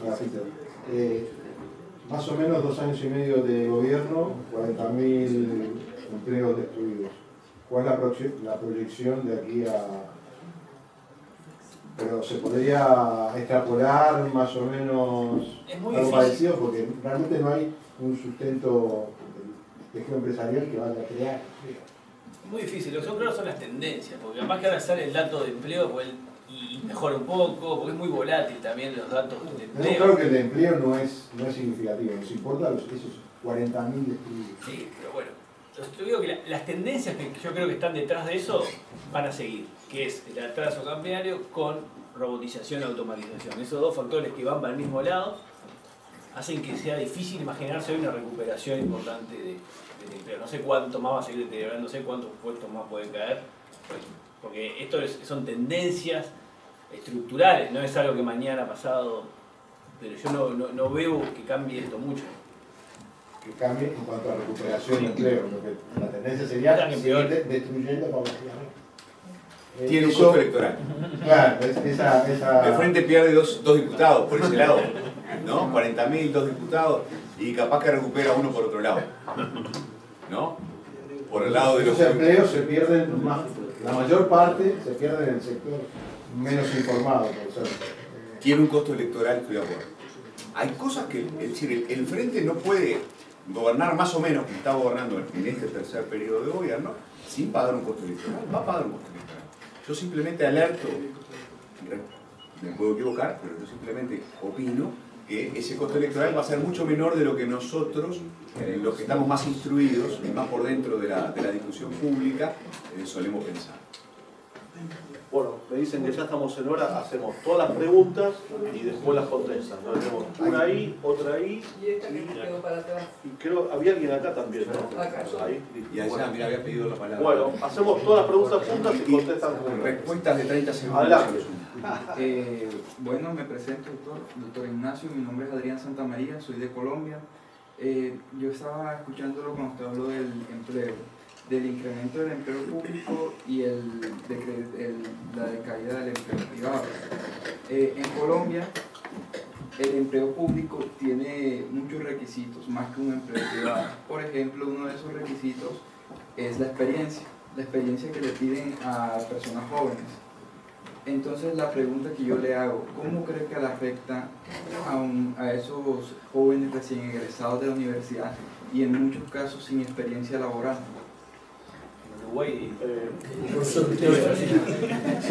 para Peter. Más o menos 2 años y medio de gobierno, 40.000 empleos destruidos. ¿Cuál es la proyección de aquí a...? Pero se podría extrapolar más o menos algo parecido, porque realmente no hay un sustento del tejido empresarial que vaya a crear. Es muy difícil, lo que yo creo son las tendencias, porque capaz que ahora sale el dato de empleo, pues y mejora un poco, porque es muy volátil también los datos del Yo empleo. creo que el de empleo no es significativo, nos importa esos 40.000 despidos. Sí, pero bueno, yo digo que las tendencias que yo creo que están detrás de eso van a seguir, que es el atraso cambiario con robotización y automatización. Esos dos factores que van para el mismo lado hacen que sea difícil imaginarse hoy una recuperación importante del empleo. No sé cuánto más va a seguir deteriorando, no sé cuántos puestos más pueden caer, porque esto son tendencias estructurales, no es algo que mañana pasado, pero yo no veo que cambie esto mucho. Que cambie en cuanto a recuperación de empleo, porque la tendencia sería seguir destruyendo paulatinamente. Tiene un costo electoral. Claro, El Frente pierde dos diputados por ese lado, ¿no? 40.000, 2 diputados, y capaz que recupera uno por otro lado, ¿no? Por el lado de los empleos se pierden más, la mayor parte se pierde en el sector menos informado, por ser. Tiene un costo electoral, estoy de acuerdo. Hay cosas que, es decir, el Frente no puede gobernar más o menos como está gobernando en este tercer periodo de gobierno sin pagar un costo electoral. Va a pagar un costo electoral. Yo simplemente alerto, me puedo equivocar, pero yo simplemente opino que ese costo electoral va a ser mucho menor de lo que nosotros, los que estamos más instruidos, más por dentro de la discusión pública, solemos pensar. Bueno, me dicen que ya estamos en hora, hacemos todas las preguntas y después las contestan. ¿No? Tenemos una ahí, otra ahí. Y esta que quedó para atrás. Y creo había alguien acá también, ¿no? Acá. Ahí. Y allá, mira, había pedido la palabra. Bueno, hacemos todas las preguntas juntas y contestan juntas. Respuestas de 30 segundos. Adelante. Bueno, me presento, doctor Ignacio, mi nombre es Adrián Santamaría, soy de Colombia. Yo estaba escuchándolo cuando usted habló del empleo, del incremento del empleo público y la decaída del empleo privado. En Colombia, el empleo público tiene muchos requisitos, más que un empleo privado. Por ejemplo, uno de esos requisitos es la experiencia que le piden a personas jóvenes. Entonces la pregunta que yo le hago, ¿cómo cree que le afecta a esos jóvenes recién egresados de la universidad y en muchos casos sin experiencia laboral?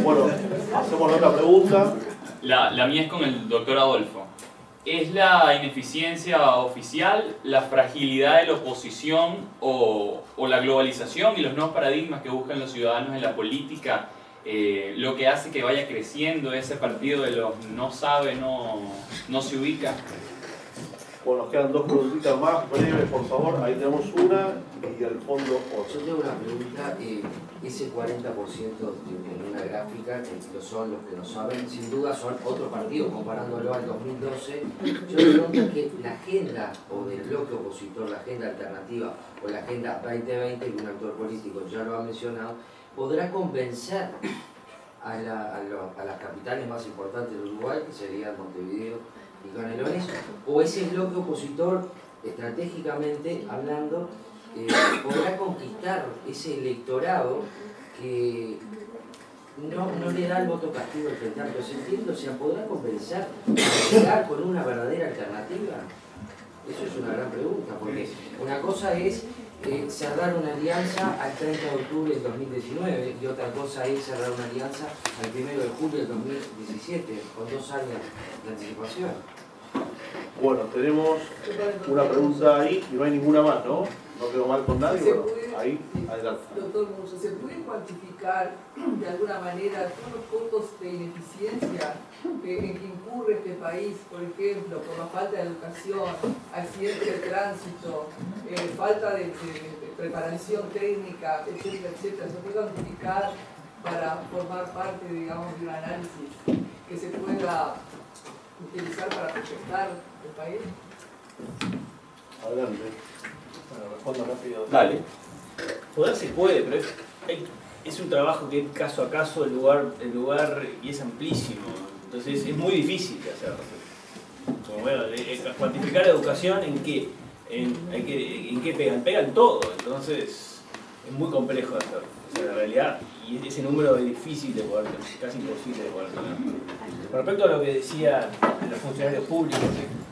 Bueno, hacemos otra pregunta. La mía es con el doctor Adolfo. ¿Es la ineficiencia oficial, la fragilidad de la oposición o la globalización y los nuevos paradigmas que buscan los ciudadanos en la política lo que hace que vaya creciendo ese partido de los no sabe, no se ubica? Bueno, nos quedan dos preguntitas más, breves, por favor. Ahí tenemos una y al fondo otra. Yo tengo una pregunta. Ese 40% en una gráfica, que son los que no saben, sin duda son otro partido, comparándolo al 2012. Yo me pregunto que la agenda o del bloque opositor, la agenda alternativa o la agenda 2020, que un actor político ya lo ha mencionado, podrá convencer a las capitales más importantes del Uruguay, que serían Montevideo y Canelones, o ese bloque opositor, estratégicamente hablando, podrá conquistar ese electorado que no le da el voto castigo al Frente Amplio. ¿Se entiende? O sea, ¿podrá convencer a llegar con una verdadera alternativa? Eso es una gran pregunta, porque una cosa es cerrar una alianza al 30 de octubre del 2019 y otra cosa es cerrar una alianza al 1 de julio del 2017, con 2 años de anticipación. Bueno, tenemos una pregunta ahí y no hay ninguna más, ¿no? No quedó mal con nadie. Bueno, ahí, adelante. Doctor Musso, ¿se puede cuantificar de alguna manera todos los costos de ineficiencia en que incurre este país? Por ejemplo, por la falta de educación, accidentes de tránsito, falta de preparación técnica, etcétera, etcétera. ¿Se puede cuantificar para formar parte, digamos, de un análisis que se pueda utilizar para proyectar el país? Adelante. Bueno, respondo rápido. Dale. Poder se puede, pero es un trabajo que es caso a caso, el lugar y es amplísimo. Entonces es muy difícil de hacerlo. Como bueno, cuantificar educación en qué pegan, pegan todo. Entonces es muy complejo de hacerlo. O sea, la realidad, y ese número es difícil de poder tener, casi imposible de poder tener. Con respecto a lo que decían los funcionarios públicos,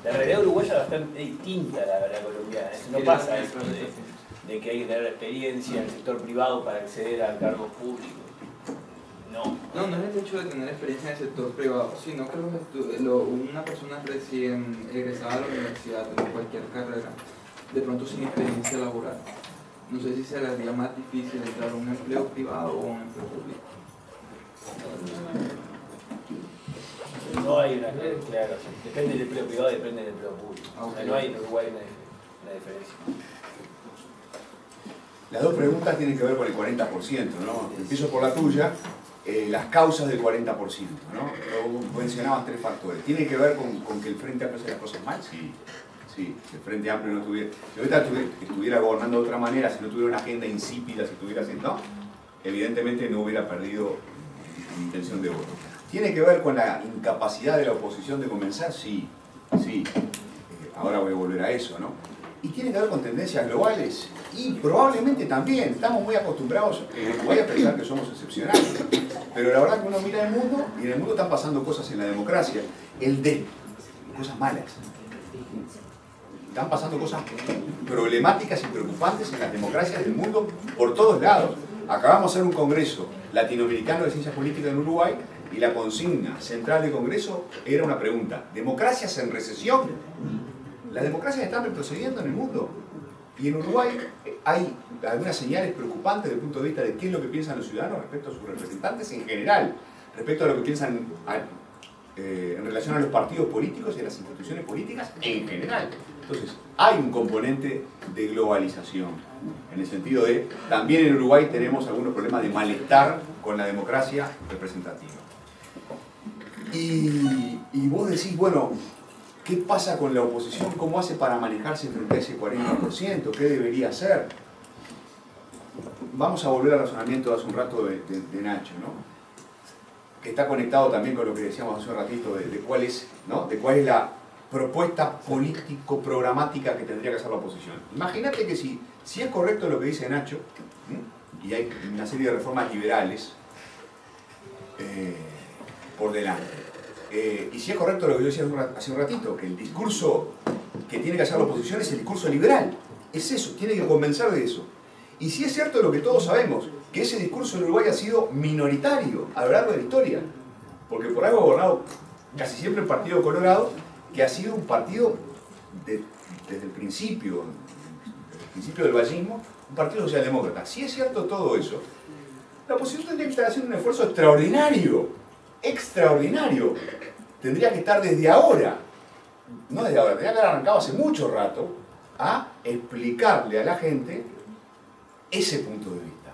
la realidad uruguaya es bastante distinta a la realidad colombiana. No pasa eso de que hay que tener experiencia en el sector privado para acceder a cargos públicos. No, no es el hecho de tener experiencia en el sector privado, sino que una persona recién egresada de la universidad o cualquier carrera, de pronto sin experiencia laboral, no sé si se le haría más difícil entrar a un empleo privado o a un empleo público. No hay una clara, depende del empleo privado y depende del empleo público. O sea, no hay en Uruguay una diferencia. Las dos preguntas tienen que ver con el 40%, ¿no? Empiezo por la tuya, las causas del 40%, ¿no? Vos mencionabas 3 factores. ¿Tiene que ver con que el Frente Amplio hace las cosas mal? Sí. Sí, si el Frente Amplio no tuviera... Si ahorita estuviera gobernando de otra manera, si no tuviera una agenda insípida, si tuviera... No, evidentemente no hubiera perdido intención de voto. ¿Tiene que ver con la incapacidad de la oposición de comenzar? Sí, sí. Ahora voy a volver a eso, ¿no? ¿Y tiene que ver con tendencias globales? Y probablemente también. Estamos muy acostumbrados en Uruguay a pensar que somos excepcionales. Pero la verdad que uno mira el mundo y en el mundo están pasando cosas en la democracia. Cosas malas. Están pasando cosas problemáticas y preocupantes en las democracias del mundo por todos lados. Acabamos de hacer un congreso latinoamericano de ciencia política en Uruguay y la consigna central del congreso era una pregunta: ¿democracias en recesión? Las democracias están retrocediendo en el mundo. Y en Uruguay hay algunas señales preocupantes desde el punto de vista de qué es lo que piensan los ciudadanos respecto a sus representantes en general, respecto a lo que piensan en relación a los partidos políticos y a las instituciones políticas en general. Entonces, hay un componente de globalización, en el sentido de, también en Uruguay tenemos algunos problemas de malestar con la democracia representativa. Y vos decís, bueno, ¿qué pasa con la oposición? ¿Cómo hace para manejarse frente a ese 40%? ¿Qué debería hacer? Vamos a volver al razonamiento de hace un rato de Nacho, ¿no? Que está conectado también con lo que decíamos hace un ratito de cuál es, ¿no? De cuál es la propuesta político-programática que tendría que hacer la oposición. Imagínate que si es correcto lo que dice Nacho, y hay una serie de reformas liberales por delante, y si es correcto lo que yo decía hace un ratito, que el discurso que tiene que hacer la oposición es el discurso liberal, es eso, tiene que convencer de eso. Y si es cierto lo que todos sabemos, que ese discurso en Uruguay ha sido minoritario a lo largo de la historia, porque por algo ha gobernado casi siempre el Partido Colorado, que ha sido un partido desde el principio del vallismo, un partido socialdemócrata. Si es cierto todo eso, la oposición tendría que estar haciendo un esfuerzo extraordinario, tendría que estar desde ahora, no desde ahora, tendría que haber arrancado hace mucho rato, a explicarle a la gente ese punto de vista,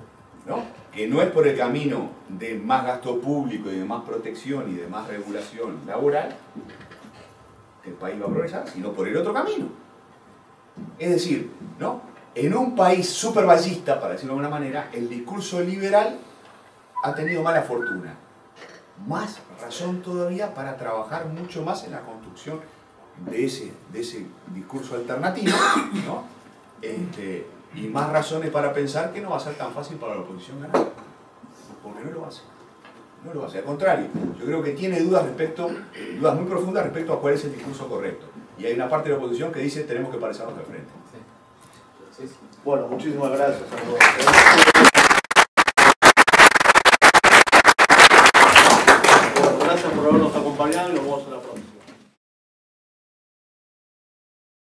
¿no? Que no es por el camino de más gasto público y de más protección y de más regulación laboral que el país va a progresar, sino por el otro camino. Es decir, ¿no? En un país supervallista, para decirlo de alguna manera, el discurso liberal ha tenido mala fortuna. Más razón todavía para trabajar mucho más en la construcción de ese discurso alternativo, ¿no? Y más razones para pensar que no va a ser tan fácil para la oposición ganar, porque no lo hace. No lo hace, al contrario, yo creo que tiene dudas muy profundas respecto a cuál es el discurso correcto. Y hay una parte de la oposición que dice tenemos que parecernos de frente. Sí. Bueno, muchísimas gracias a todos. Gracias por habernos acompañado y nos vemos en la próxima.